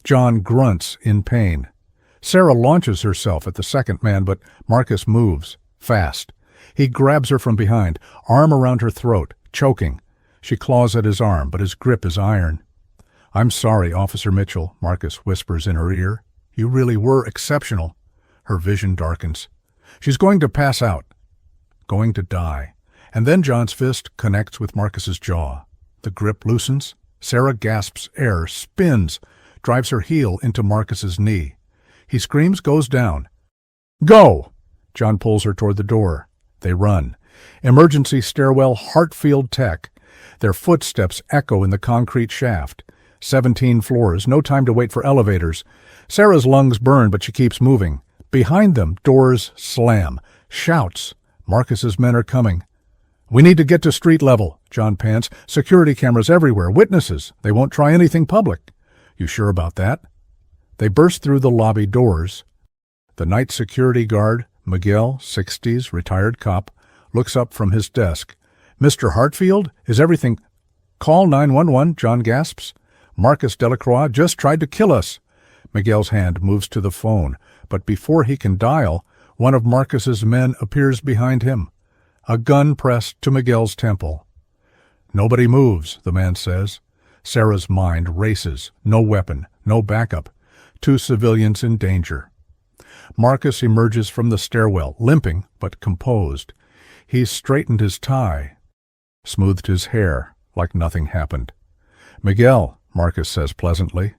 John grunts in pain. Sarah launches herself at the second man, but Marcus moves, fast. He grabs her from behind, arm around her throat, choking. She claws at his arm, but his grip is iron. I'm sorry, Officer Mitchell, Marcus whispers in her ear. You really were exceptional. Her vision darkens. She's going to pass out. Going to die. And then John's fist connects with Marcus's jaw. The grip loosens. Sarah gasps air, spins. drives her heel into Marcus's knee. He screams, goes down. "Go!" John pulls her toward the door. They run. Emergency stairwell, Hartfield Tech. Their footsteps echo in the concrete shaft. 17 floors, no time to wait for elevators. Sarah's lungs burn, but she keeps moving. Behind them, doors slam. Shouts. Marcus's men are coming. "We need to get to street level," John pants. "Security cameras everywhere, witnesses. They won't try anything public." "You sure about that?" They burst through the lobby doors. The night security guard, Miguel, 60s, retired cop, looks up from his desk. "Mr. Hartfield, is everything—" "Call 911, John gasps. "Marcus Delacroix just tried to kill us." Miguel's hand moves to the phone, but before he can dial, one of Marcus's men appears behind him. A gun pressed to Miguel's temple. "Nobody moves," the man says. Sarah's mind races. No weapon, no backup. 2 civilians in danger. Marcus emerges from the stairwell, limping but composed. He's straightened his tie, smoothed his hair like nothing happened. "Miguel," Marcus says pleasantly,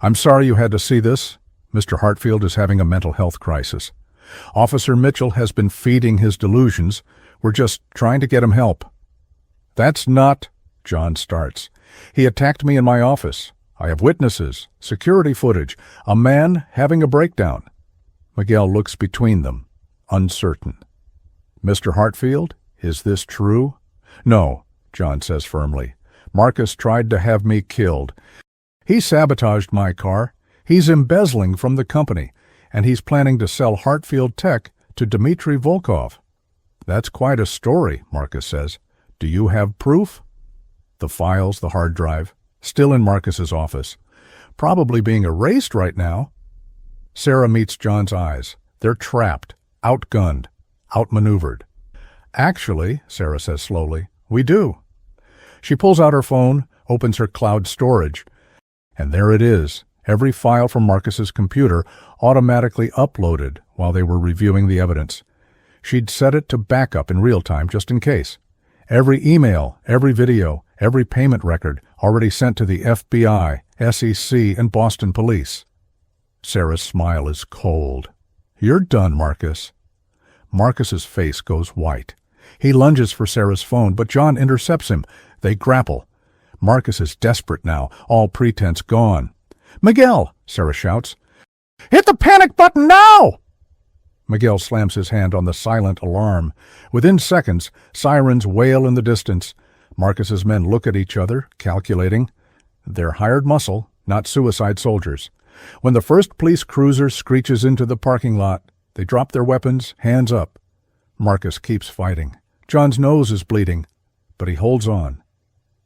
"I'm sorry you had to see this. Mr. Hartfield is having a mental health crisis. Officer Mitchell has been feeding his delusions. We're just trying to get him help." "That's not—" John starts. "He attacked me in my office. I have witnesses, security footage, a man having a breakdown." Miguel looks between them, uncertain. "Mr. Hartfield, is this true?" "No," John says firmly. "Marcus tried to have me killed. He sabotaged my car. He's embezzling from the company, and he's planning to sell Hartfield Tech to Dmitry Volkov." "That's quite a story," Marcus says. "Do you have proof?" The files, the hard drive, still in Marcus's office. Probably being erased right now. Sarah meets John's eyes. They're trapped, outgunned, outmaneuvered. "Actually," Sarah says slowly, "we do." She pulls out her phone, opens her cloud storage, and there it is, every file from Marcus's computer automatically uploaded while they were reviewing the evidence. She'd set it to backup in real time just in case. Every email, every video, every payment record already sent to the FBI, SEC, and Boston police. Sarah's smile is cold. "You're done, Marcus." Marcus's face goes white. He lunges for Sarah's phone, but John intercepts him. They grapple. Marcus is desperate now, all pretense gone. "Miguel!" Sarah shouts. "Hit the panic button now!" Miguel slams his hand on the silent alarm. Within seconds, sirens wail in the distance. Marcus's men look at each other, calculating. They're hired muscle, not suicide soldiers. When the first police cruiser screeches into the parking lot, they drop their weapons, hands up. Marcus keeps fighting. John's nose is bleeding, but he holds on.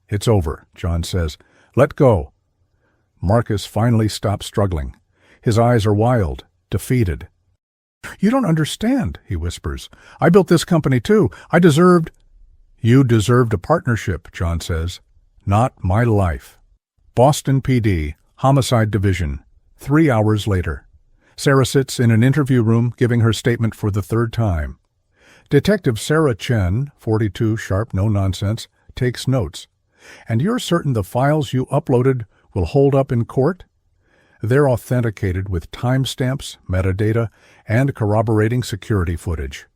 "It's over," John says. "Let go." Marcus finally stops struggling. His eyes are wild, defeated. "You don't understand," he whispers. "I built this company too. I deserved—" "You deserved a partnership," John says. "Not my life." Boston PD, Homicide Division. 3 hours later. Sarah sits in an interview room giving her statement for the 3rd time. Detective Sarah Chen, 42, sharp, no nonsense, takes notes. "And you're certain the files you uploaded will hold up in court?" They're authenticated with timestamps, metadata, and corroborating security footage.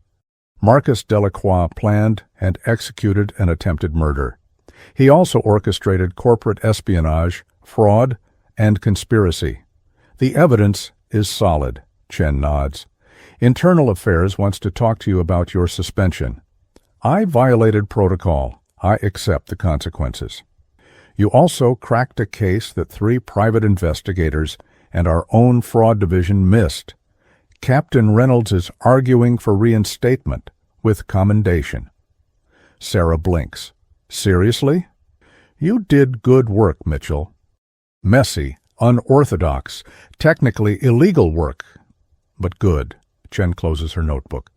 Marcus Delacroix planned and executed an attempted murder. He also orchestrated corporate espionage, fraud, and conspiracy. The evidence is solid, Chen nods. Internal Affairs wants to talk to you about your suspension. I violated protocol. I accept the consequences. You also cracked a case that 3 private investigators and our own fraud division missed. Captain Reynolds is arguing for reinstatement with commendation. Sarah blinks. Seriously? You did good work, Mitchell. Messy, unorthodox, technically illegal work, but good. Chen closes her notebook.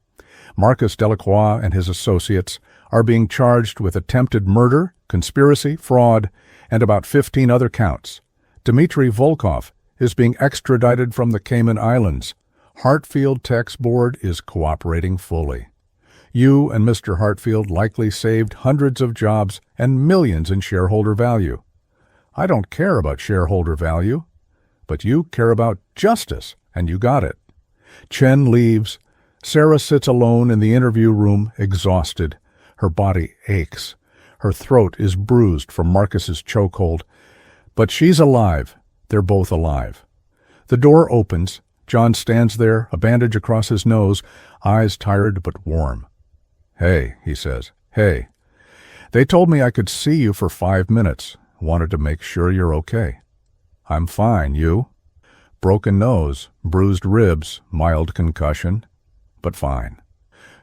Marcus Delacroix and his associates are being charged with attempted murder, conspiracy, fraud, and about 15 other counts. Dmitry Volkov is being extradited from the Cayman Islands. Hartfield Tech's board is cooperating fully. You and Mr. Hartfield likely saved hundreds of jobs and millions in shareholder value. I don't care about shareholder value. but you care about justice, and you got it. Chen leaves. Sarah sits alone in the interview room, exhausted. Her body aches. Her throat is bruised from Marcus's chokehold. But she's alive. They're both alive. The door opens. John stands there, a bandage across his nose, eyes tired but warm. "Hey," he says. "Hey. They told me I could see you for 5 minutes. Wanted to make sure you're okay." "I'm fine. You?" "Broken nose, bruised ribs, mild concussion, but fine."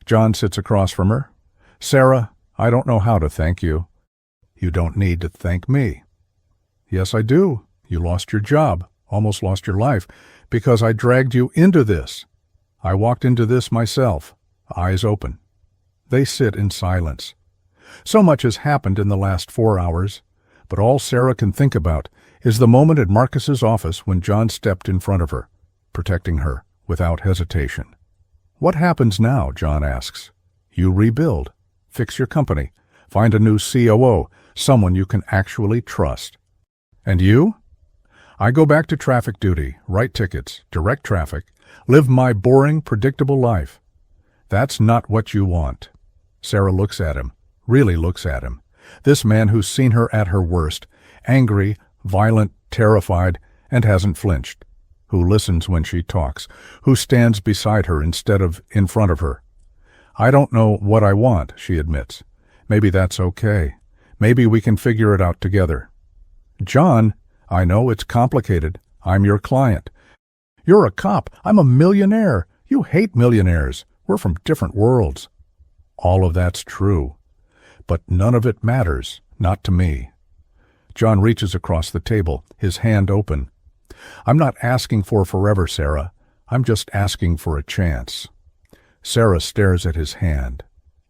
John sits across from her. "Sarah, I don't know how to thank you." "You don't need to thank me." "Yes, I do. You lost your job, almost lost your life, because I dragged you into this. I walked into this myself, eyes open." They sit in silence. So much has happened in the last 4 hours, but all Sarah can think about is the moment at Marcus's office when John stepped in front of her, protecting her without hesitation. "What happens now?" John asks. "You rebuild, fix your company, find a new COO, someone you can actually trust." "And you?" "I go back to traffic duty, write tickets, direct traffic, live my boring, predictable life." "That's not what you want." Sarah looks at him, really looks at him. This man who's seen her at her worst, angry, violent, terrified, and hasn't flinched. Who listens when she talks, who stands beside her instead of in front of her. "I don't know what I want," she admits. "Maybe that's okay. Maybe we can figure it out together." "John, I know it's complicated. I'm your client." "You're a cop. I'm a millionaire. You hate millionaires. We're from different worlds." "All of that's true. But none of it matters, not to me." John reaches across the table, his hand open. "I'm not asking for forever, Sarah. I'm just asking for a chance." Sarah stares at his hand.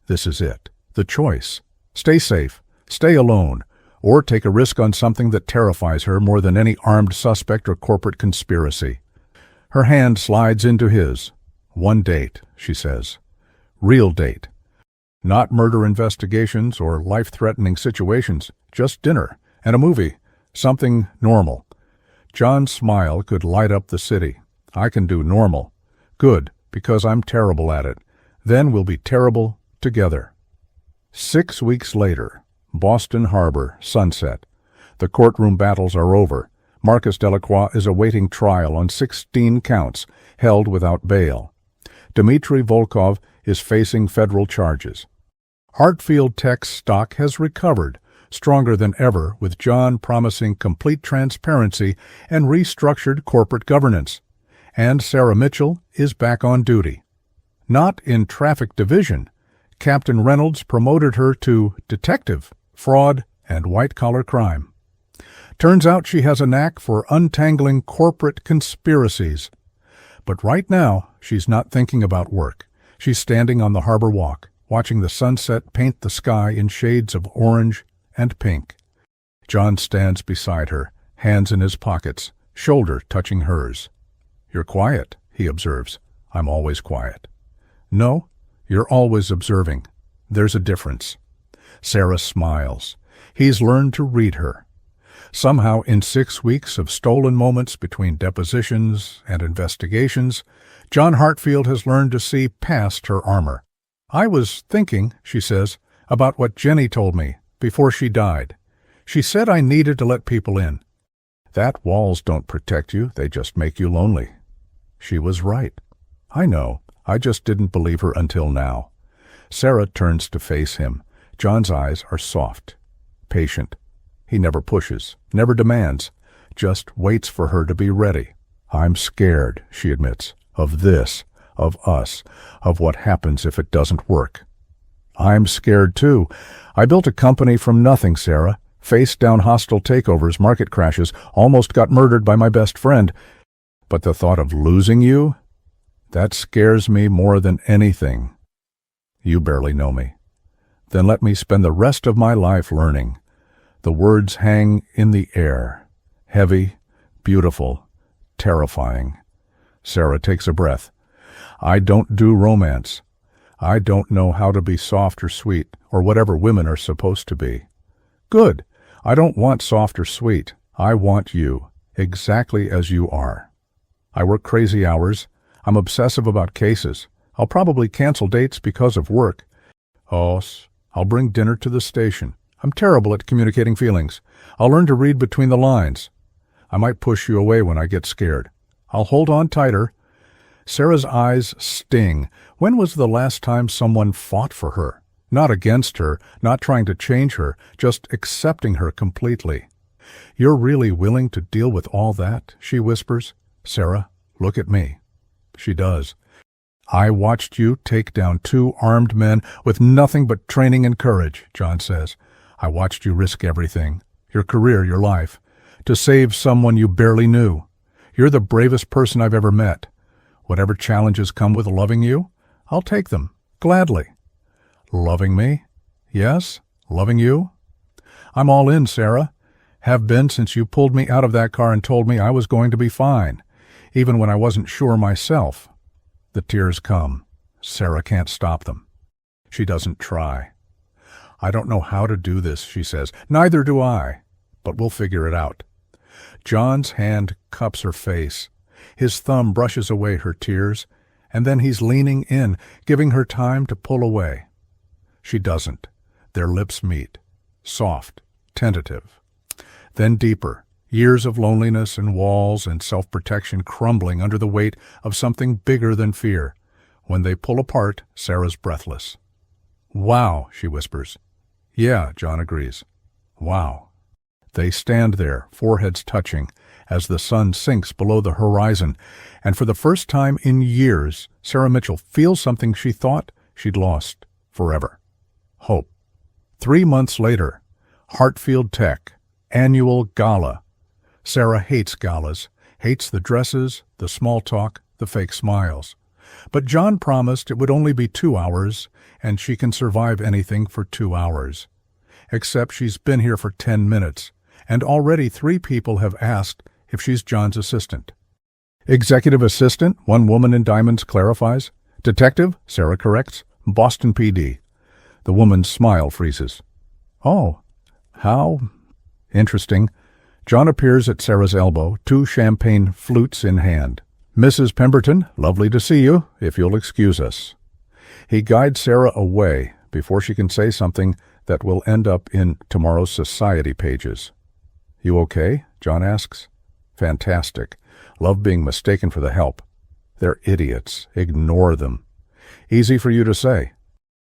This is it. The choice. Stay safe, stay alone, or take a risk on something that terrifies her more than any armed suspect or corporate conspiracy. Her hand slides into his. "One date," she says. "Real date. Not murder investigations or life-threatening situations, just dinner and a movie, something normal." John's smile could light up the city. "I can do normal. Good, because I'm terrible at it. Then we'll be terrible together." 6 weeks later, Boston Harbor, sunset. The courtroom battles are over. Marcus Delacroix is awaiting trial on 16 counts, held without bail. Dmitry Volkov is facing federal charges. Hartfield Tech's stock has recovered, stronger than ever, with John promising complete transparency and restructured corporate governance. And Sarah Mitchell is back on duty. Not in traffic division. Captain Reynolds promoted her to detective, fraud, and white-collar crime. Turns out she has a knack for untangling corporate conspiracies. But right now, she's not thinking about work. She's standing on the harbor walk, watching the sunset paint the sky in shades of orange and pink. John stands beside her, hands in his pockets, shoulder touching hers. "You're quiet," he observes. "I'm always quiet." "No, you're always observing. There's a difference." Sarah smiles. He's learned to read her. Somehow, in 6 weeks of stolen moments between depositions and investigations, John Hartfield has learned to see past her armor. "I was thinking," she says, "about what Jenny told me before she died. She said I needed to let people in. That walls don't protect you, they just make you lonely." She was right. "I know. I just didn't believe her until now." Sarah turns to face him. John's eyes are soft, patient. He never pushes, never demands, just waits for her to be ready. "I'm scared," she admits, "of this, of us, of what happens if it doesn't work." "I'm scared too. I built a company from nothing, Sarah. Faced down hostile takeovers, market crashes, almost got murdered by my best friend. But the thought of losing you? That scares me more than anything." "You barely know me." "Then let me spend the rest of my life learning." The words hang in the air. Heavy, beautiful, terrifying. Sarah takes a breath. "I don't do romance. I don't know how to be soft or sweet, or whatever women are supposed to be." "Good. I don't want soft or sweet. I want you. Exactly as you are. I work crazy hours. I'm obsessive about cases. I'll probably cancel dates because of work. I'll bring dinner to the station. I'm terrible at communicating feelings. I'll learn to read between the lines. I might push you away when I get scared. I'll hold on tighter. Sarah's eyes sting. When was the last time someone fought for her? Not against her, not trying to change her, just accepting her completely. You're really willing to deal with all that? She whispers. Sarah, look at me. She does. I watched you take down 2 armed men with nothing but training and courage, John says. I watched you risk everything, your career, your life, to save someone you barely knew. You're the bravest person I've ever met. Whatever challenges come with loving you, I'll take them, gladly. Loving me? Yes, loving you? I'm all in, Sarah. Have been since you pulled me out of that car and told me I was going to be fine, even when I wasn't sure myself. The tears come. Sarah can't stop them. She doesn't try. I don't know how to do this, she says. Neither do I, but we'll figure it out. John's hand cups her face. His thumb brushes away her tears, and then he's leaning in, giving her time to pull away. She doesn't. Their lips meet, soft, tentative. Then deeper, years of loneliness and walls and self-protection crumbling under the weight of something bigger than fear. When they pull apart, Sarah's breathless. Wow, she whispers. Yeah, John agrees. Wow. They stand there, foreheads touching, as the sun sinks below the horizon, and for the first time in years, Sarah Mitchell feels something she thought she'd lost forever. Hope. 3 months later, Hartfield Tech, annual gala. Sarah hates galas, hates the dresses, the small talk, the fake smiles. But John promised it would only be 2 hours, and she can survive anything for 2 hours. Except she's been here for 10 minutes, and already 3 people have asked if she's John's assistant. Executive assistant, one woman in diamonds clarifies. Detective, Sarah corrects. Boston PD. The woman's smile freezes. Oh, how interesting. John appears at Sarah's elbow, 2 champagne flutes in hand. Mrs. Pemberton, lovely to see you, if you'll excuse us. He guides Sarah away before she can say something that will end up in tomorrow's society pages. You okay? John asks. Fantastic. Love being mistaken for the help. They're idiots. Ignore them. Easy for you to say.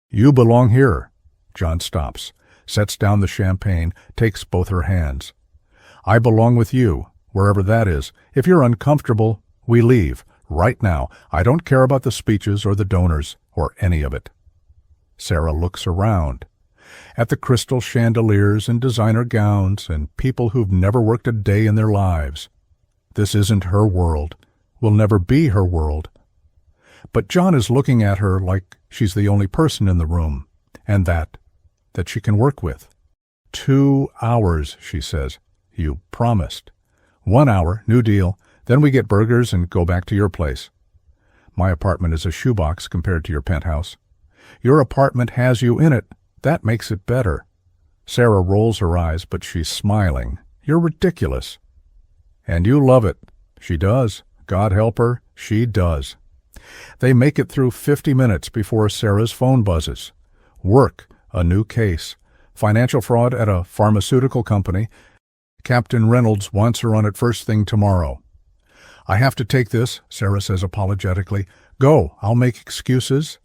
You belong here. John stops, sets down the champagne, takes both her hands. I belong with you, wherever that is. If you're uncomfortable, we leave, right now. I don't care about the speeches or the donors, or any of it. Sarah looks around, at the crystal chandeliers and designer gowns and people who've never worked a day in their lives. This isn't her world, will never be her world. But John is looking at her like she's the only person in the room, and that she can work with. 2 hours, she says. You promised. 1 hour, new deal, then we get burgers and go back to your place. My apartment is a shoebox compared to your penthouse. Your apartment has you in it. That makes it better. Sarah rolls her eyes, but she's smiling. You're ridiculous. And you love it. She does. God help her, she does. They make it through 50 minutes before Sarah's phone buzzes. Work, a new case. Financial fraud at a pharmaceutical company. Captain Reynolds wants her on it first thing tomorrow. I have to take this, Sarah says apologetically. Go, I'll make excuses.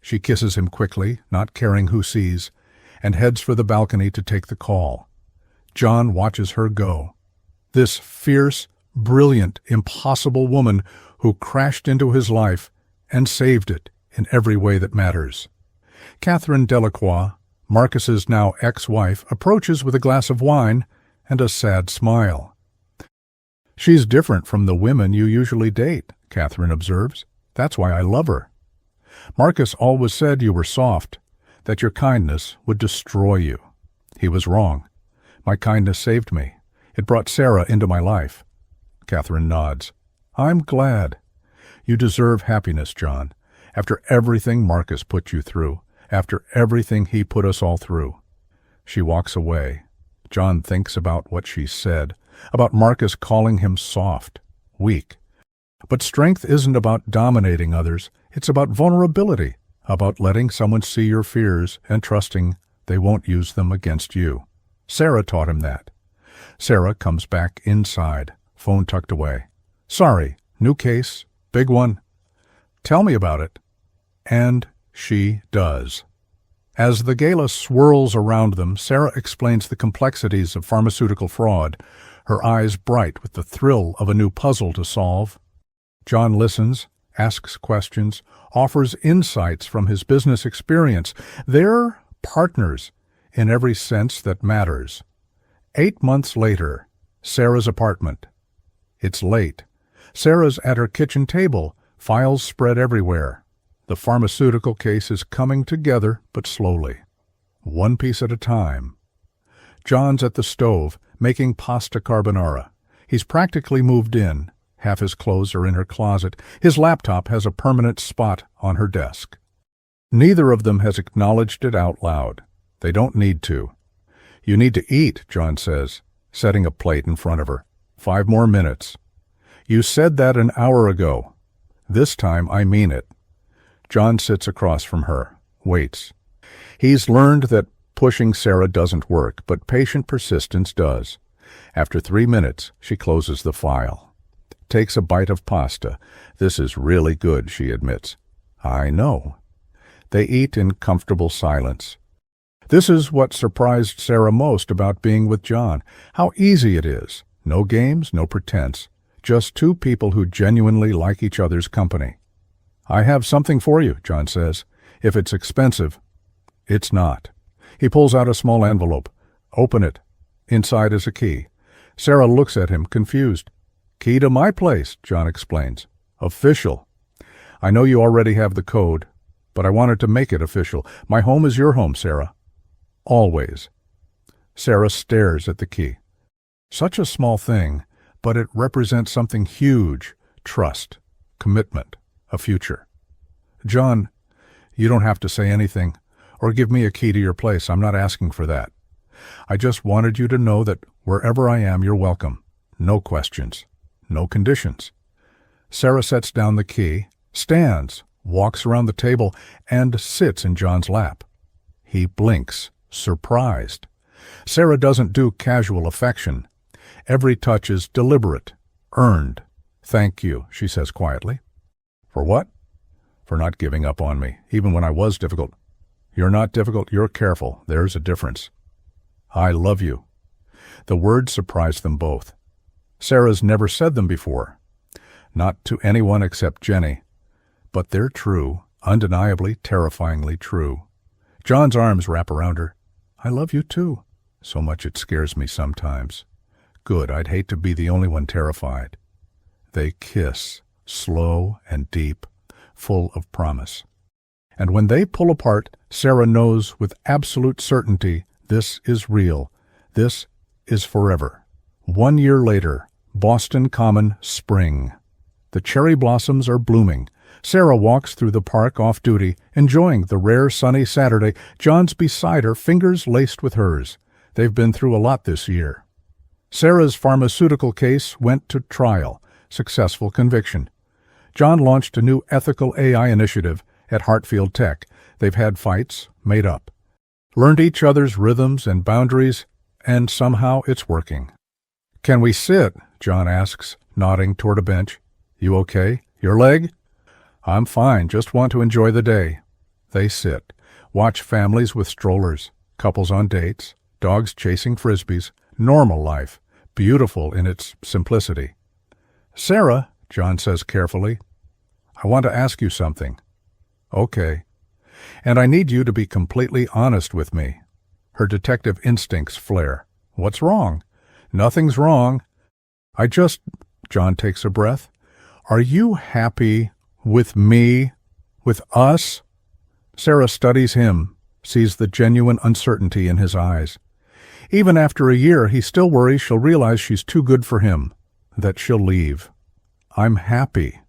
She kisses him quickly, not caring who sees, and heads for the balcony to take the call. John watches her go. This fierce, brilliant, impossible woman who crashed into his life and saved it in every way that matters. Catherine Delacroix, Marcus's now ex-wife, approaches with a glass of wine and a sad smile. She's different from the women you usually date, Catherine observes. That's why I love her. Marcus always said you were soft, that your kindness would destroy you. He was wrong. My kindness saved me. It brought Sarah into my life. Catherine nods. I'm glad. You deserve happiness, John, after everything Marcus put you through, after everything he put us all through. She walks away. John thinks about what she said, about Marcus calling him soft, weak. But strength isn't about dominating others. It's about vulnerability, about letting someone see your fears and trusting they won't use them against you. Sarah taught him that. Sarah comes back inside, phone tucked away. "Sorry, new case, big one. Tell me about it." And she does. As the gala swirls around them, Sarah explains the complexities of pharmaceutical fraud, her eyes bright with the thrill of a new puzzle to solve. John listens, asks questions, offers insights from his business experience. They're partners in every sense that matters. 8 months later, Sarah's apartment. It's late. Sarah's at her kitchen table, files spread everywhere. The pharmaceutical case is coming together, but slowly, one piece at a time. John's at the stove, making pasta carbonara. He's practically moved in. Half his clothes are in her closet. His laptop has a permanent spot on her desk. Neither of them has acknowledged it out loud. They don't need to. "You need to eat," John says, setting a plate in front of her. 5 more minutes. "You said that an hour ago. This time I mean it." John sits across from her, waits. He's learned that pushing Sarah doesn't work, but patient persistence does. After 3 minutes, she closes the file. Takes a bite of pasta. "This is really good," she admits. "I know." They eat in comfortable silence. This is what surprised Sarah most about being with John. How easy it is. No games, no pretense. Just two people who genuinely like each other's company. "I have something for you," John says. "If it's expensive." It's not. He pulls out a small envelope. "Open it. Inside is a key." Sarah looks at him, confused. "Key to my place," John explains. "Official. I know you already have the code, but I wanted to make it official. My home is your home, Sarah. Always." Sarah stares at the key. Such a small thing, but it represents something huge. Trust, commitment, a future. "John, you don't have to say anything, or give me a key to your place. I'm not asking for that. I just wanted you to know that wherever I am, you're welcome. No questions, no conditions." Sarah sets down the key, stands, walks around the table, and sits in John's lap. He blinks, surprised. Sarah doesn't do casual affection. Every touch is deliberate, earned. "Thank you," she says quietly. "For what?" "For not giving up on me, even when I was difficult." "You're not difficult, you're careful. There's a difference." "I love you." The words surprised them both. Sarah's never said them before. Not to anyone except Jenny. But they're true, undeniably, terrifyingly true. John's arms wrap around her. "I love you too. So much it scares me sometimes." "Good, I'd hate to be the only one terrified." They kiss, slow and deep, full of promise. And when they pull apart, Sarah knows with absolute certainty this is real. This is forever. 1 year later, Boston Common, spring. The cherry blossoms are blooming. Sarah walks through the park off-duty, enjoying the rare sunny Saturday. John's beside her, fingers laced with hers. They've been through a lot this year. Sarah's pharmaceutical case went to trial. Successful conviction. John launched a new ethical AI initiative at Hartfield Tech. They've had fights, made up. Learned each other's rhythms and boundaries, and somehow it's working. "Can we sit?" John asks, nodding toward a bench. "You okay? Your leg?" "I'm fine, just want to enjoy the day." They sit, watch families with strollers, couples on dates, dogs chasing frisbees, normal life, beautiful in its simplicity. "Sarah," John says carefully, "I want to ask you something." "Okay. And I need you to be completely honest with me." Her detective instincts flare. "What's wrong?" "Nothing's wrong. John takes a breath. "Are you happy with me? With us?" Sarah studies him, sees the genuine uncertainty in his eyes. Even after a year, he still worries she'll realize she's too good for him, that she'll leave. "I'm happy,"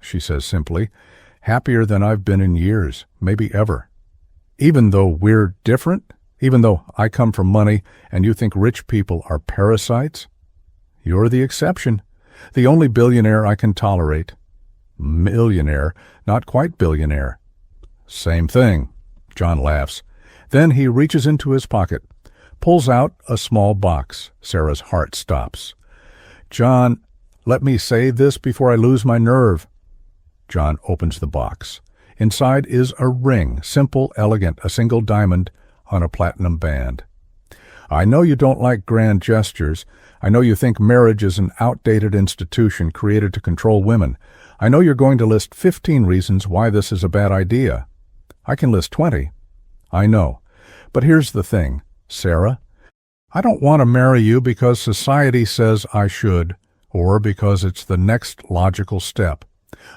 she says simply. "Happier than I've been in years, maybe ever. Even though we're different, even though I come from money and you think rich people are parasites." You're the exception. The only billionaire I can tolerate. Millionaire, not quite billionaire. Same thing. John laughs. Then he reaches into his pocket, pulls out a small box. Sarah's heart stops. John, let me say this before I lose my nerve. John opens the box. Inside is a ring, simple, elegant, a single diamond on a platinum band. I know you don't like grand gestures. I know you think marriage is an outdated institution created to control women. I know you're going to list 15 reasons why this is a bad idea. I can list 20. I know. But here's the thing, Sarah. I don't want to marry you because society says I should, or because it's the next logical step.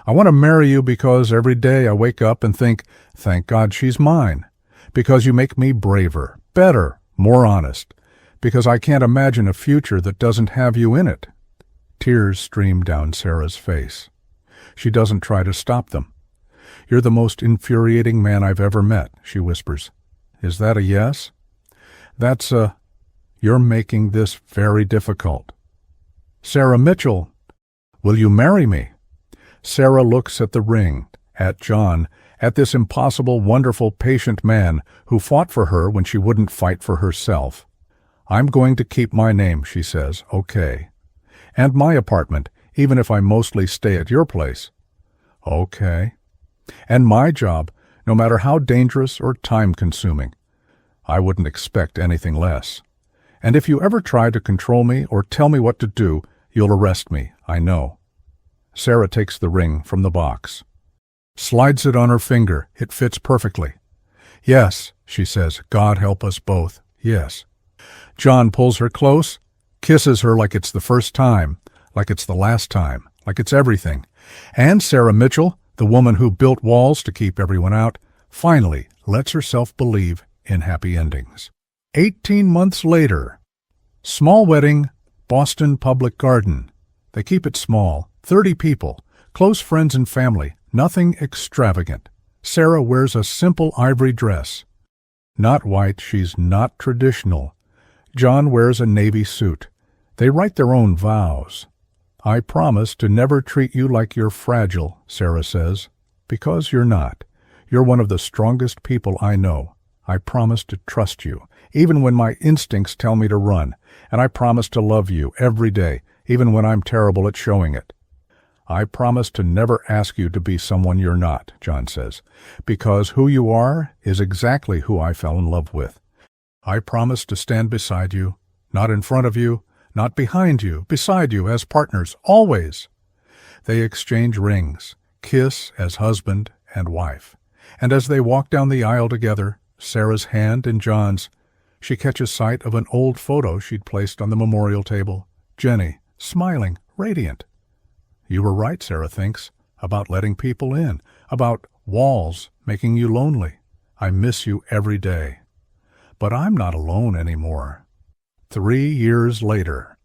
I want to marry you because every day I wake up and think, thank God she's mine. Because you make me braver, better, more honest. Because I can't imagine a future that doesn't have you in it. Tears stream down Sarah's face. She doesn't try to stop them. You're the most infuriating man I've ever met, she whispers. Is that a yes? That's a, you're making this very difficult. Sarah Mitchell, will you marry me? Sarah looks at the ring, at John, at this impossible, wonderful, patient man who fought for her when she wouldn't fight for herself. I'm going to keep my name, she says, okay. And my apartment, even if I mostly stay at your place. Okay. And my job, no matter how dangerous or time-consuming. I wouldn't expect anything less. And if you ever try to control me or tell me what to do, you'll arrest me, I know. Sarah takes the ring from the box. Slides it on her finger. It fits perfectly. Yes, she says, God help us both. Yes. John pulls her close, kisses her like it's the first time, like it's the last time, like it's everything. And Sarah Mitchell, the woman who built walls to keep everyone out, finally lets herself believe in happy endings. 18 months later. Small wedding, Boston Public Garden. They keep it small, 30 people, close friends and family, nothing extravagant. Sarah wears a simple ivory dress. Not white, she's not traditional. John wears a navy suit. They write their own vows. I promise to never treat you like you're fragile, Sarah says, because you're not. You're one of the strongest people I know. I promise to trust you, even when my instincts tell me to run, and I promise to love you every day, even when I'm terrible at showing it. I promise to never ask you to be someone you're not, John says, because who you are is exactly who I fell in love with. I promise to stand beside you, not in front of you, not behind you, beside you as partners, always. They exchange rings, kiss as husband and wife. And as they walk down the aisle together, Sarah's hand in John's, she catches sight of an old photo she'd placed on the memorial table. Jenny, smiling, radiant. You were right, Sarah thinks, about letting people in, about walls making you lonely. I miss you every day. But I'm not alone anymore. 3 years later.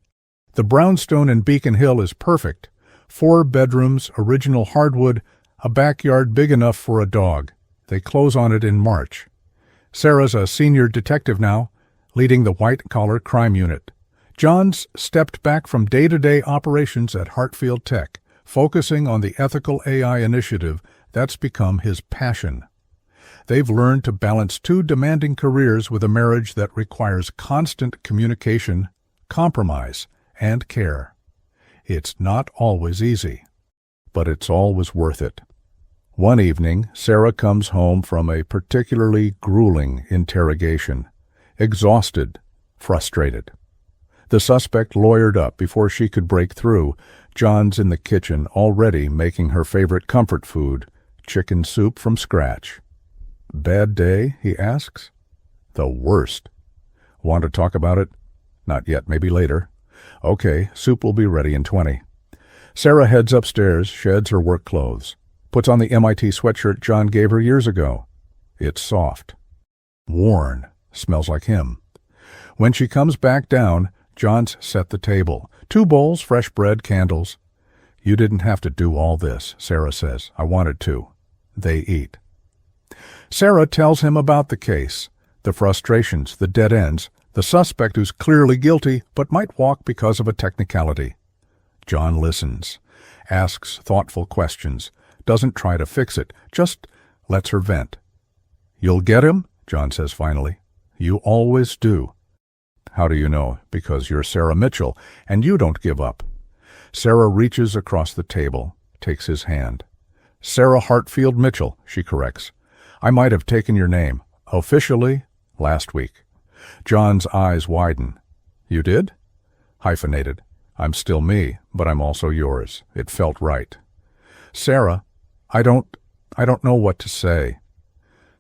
The brownstone in Beacon Hill is perfect. 4 bedrooms, original hardwood, a backyard big enough for a dog. They close on it in March. Sarah's a senior detective now, leading the white-collar crime unit. John's stepped back from day-to-day operations at Hartfield Tech, focusing on the ethical AI initiative that's become his passion. They've learned to balance 2 demanding careers with a marriage that requires constant communication, compromise, and care. It's not always easy, but it's always worth it. One evening, Sarah comes home from a particularly grueling interrogation, exhausted, frustrated. The suspect lawyered up before she could break through. John's in the kitchen already making her favorite comfort food, chicken soup from scratch. Bad day, he asks. The worst. Want to talk about it? Not yet, maybe later. Okay, soup will be ready in 20. Sarah heads upstairs, sheds her work clothes, puts on the MIT sweatshirt John gave her years ago. It's soft. Worn. Smells like him. When she comes back down, John's set the table. 2 bowls, fresh bread, candles. You didn't have to do all this, Sarah says. I wanted to. They eat. Sarah tells him about the case, the frustrations, the dead ends, The suspect who's clearly guilty but might walk because of a technicality. John listens, asks thoughtful questions, doesn't try to fix it, just lets her vent. "You'll get him?" John says finally. "You always do." "How do you know?" "Because you're Sarah Mitchell, and you don't give up." Sarah reaches across the table, takes his hand. "Sarah Hartfield Mitchell," she corrects. "I might have taken your name. Officially, last week." John's eyes widen. "You did?" Hyphenated. "I'm still me, but I'm also yours. It felt right." "Sarah, I don't know what to say."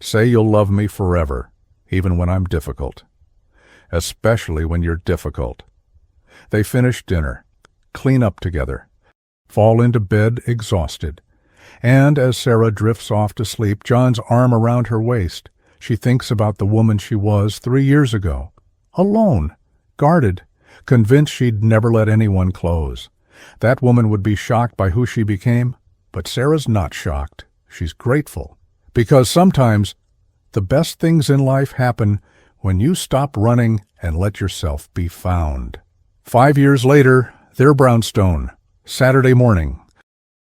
"Say you'll love me forever, even when I'm difficult." "Especially when you're difficult." They finish dinner, clean up together, fall into bed exhausted. And as Sarah drifts off to sleep, John's arm around her waist, she thinks about the woman she was 3 years ago. Alone, guarded, convinced she'd never let anyone close. That woman would be shocked by who she became, but Sarah's not shocked. She's grateful. Because sometimes the best things in life happen when you stop running and let yourself be found. 5 years later, they're Brownstone. Saturday morning.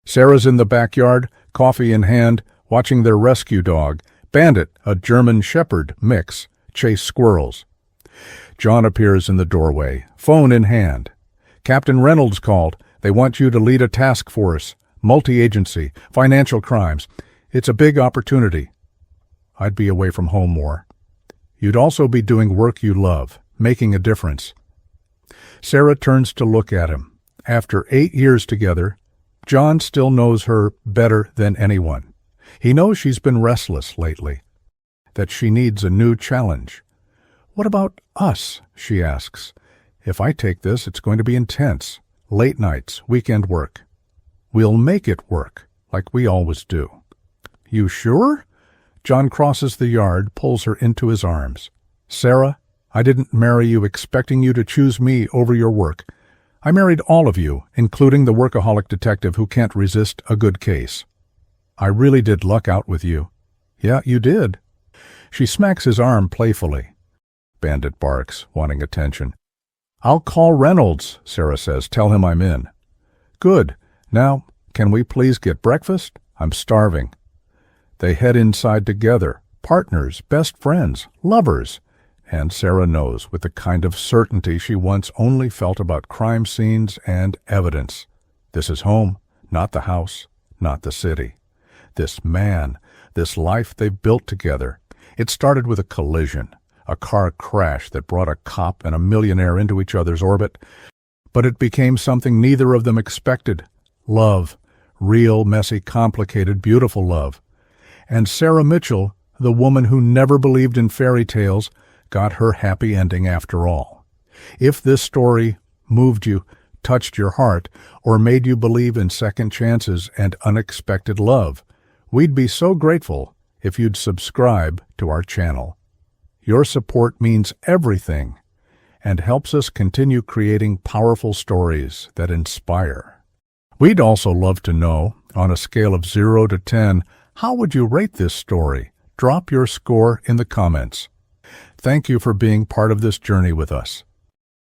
Sarah's in the backyard, coffee in hand, watching their rescue dog, Bandit, a German Shepherd mix, chase squirrels. John appears in the doorway, phone in hand. "Captain Reynolds called. They want you to lead a task force, multi-agency, financial crimes. It's a big opportunity." "I'd be away from home more." "You'd also be doing work you love, making a difference." Sarah turns to look at him. After 8 years together, John still knows her better than anyone. He knows she's been restless lately, that she needs a new challenge. "What about us?" she asks. "If I take this, it's going to be intense. Late nights, weekend work." "We'll make it work, like we always do." "You sure?" John crosses the yard, pulls her into his arms. "Sarah, I didn't marry you expecting you to choose me over your work. I married all of you, including the workaholic detective who can't resist a good case. I really did luck out with you." "Yeah, you did." She smacks his arm playfully. Bandit barks, wanting attention. "I'll call Reynolds," Sarah says. "Tell him I'm in." "Good. Now, can we please get breakfast? I'm starving." They head inside together, partners, best friends, lovers. And Sarah knows with the kind of certainty she once only felt about crime scenes and evidence. This is home, not the house, not the city. This man, this life they've built together. It started with a collision, a car crash that brought a cop and a millionaire into each other's orbit. But it became something neither of them expected. Love. Real, messy, complicated, beautiful love. And Sarah Mitchell, the woman who never believed in fairy tales, got her happy ending after all. If this story moved you, touched your heart, or made you believe in second chances and unexpected love, we'd be so grateful if you'd subscribe to our channel. Your support means everything and helps us continue creating powerful stories that inspire. We'd also love to know, on a scale of 0 to 10, how would you rate this story? Drop your score in the comments. Thank you for being part of this journey with us.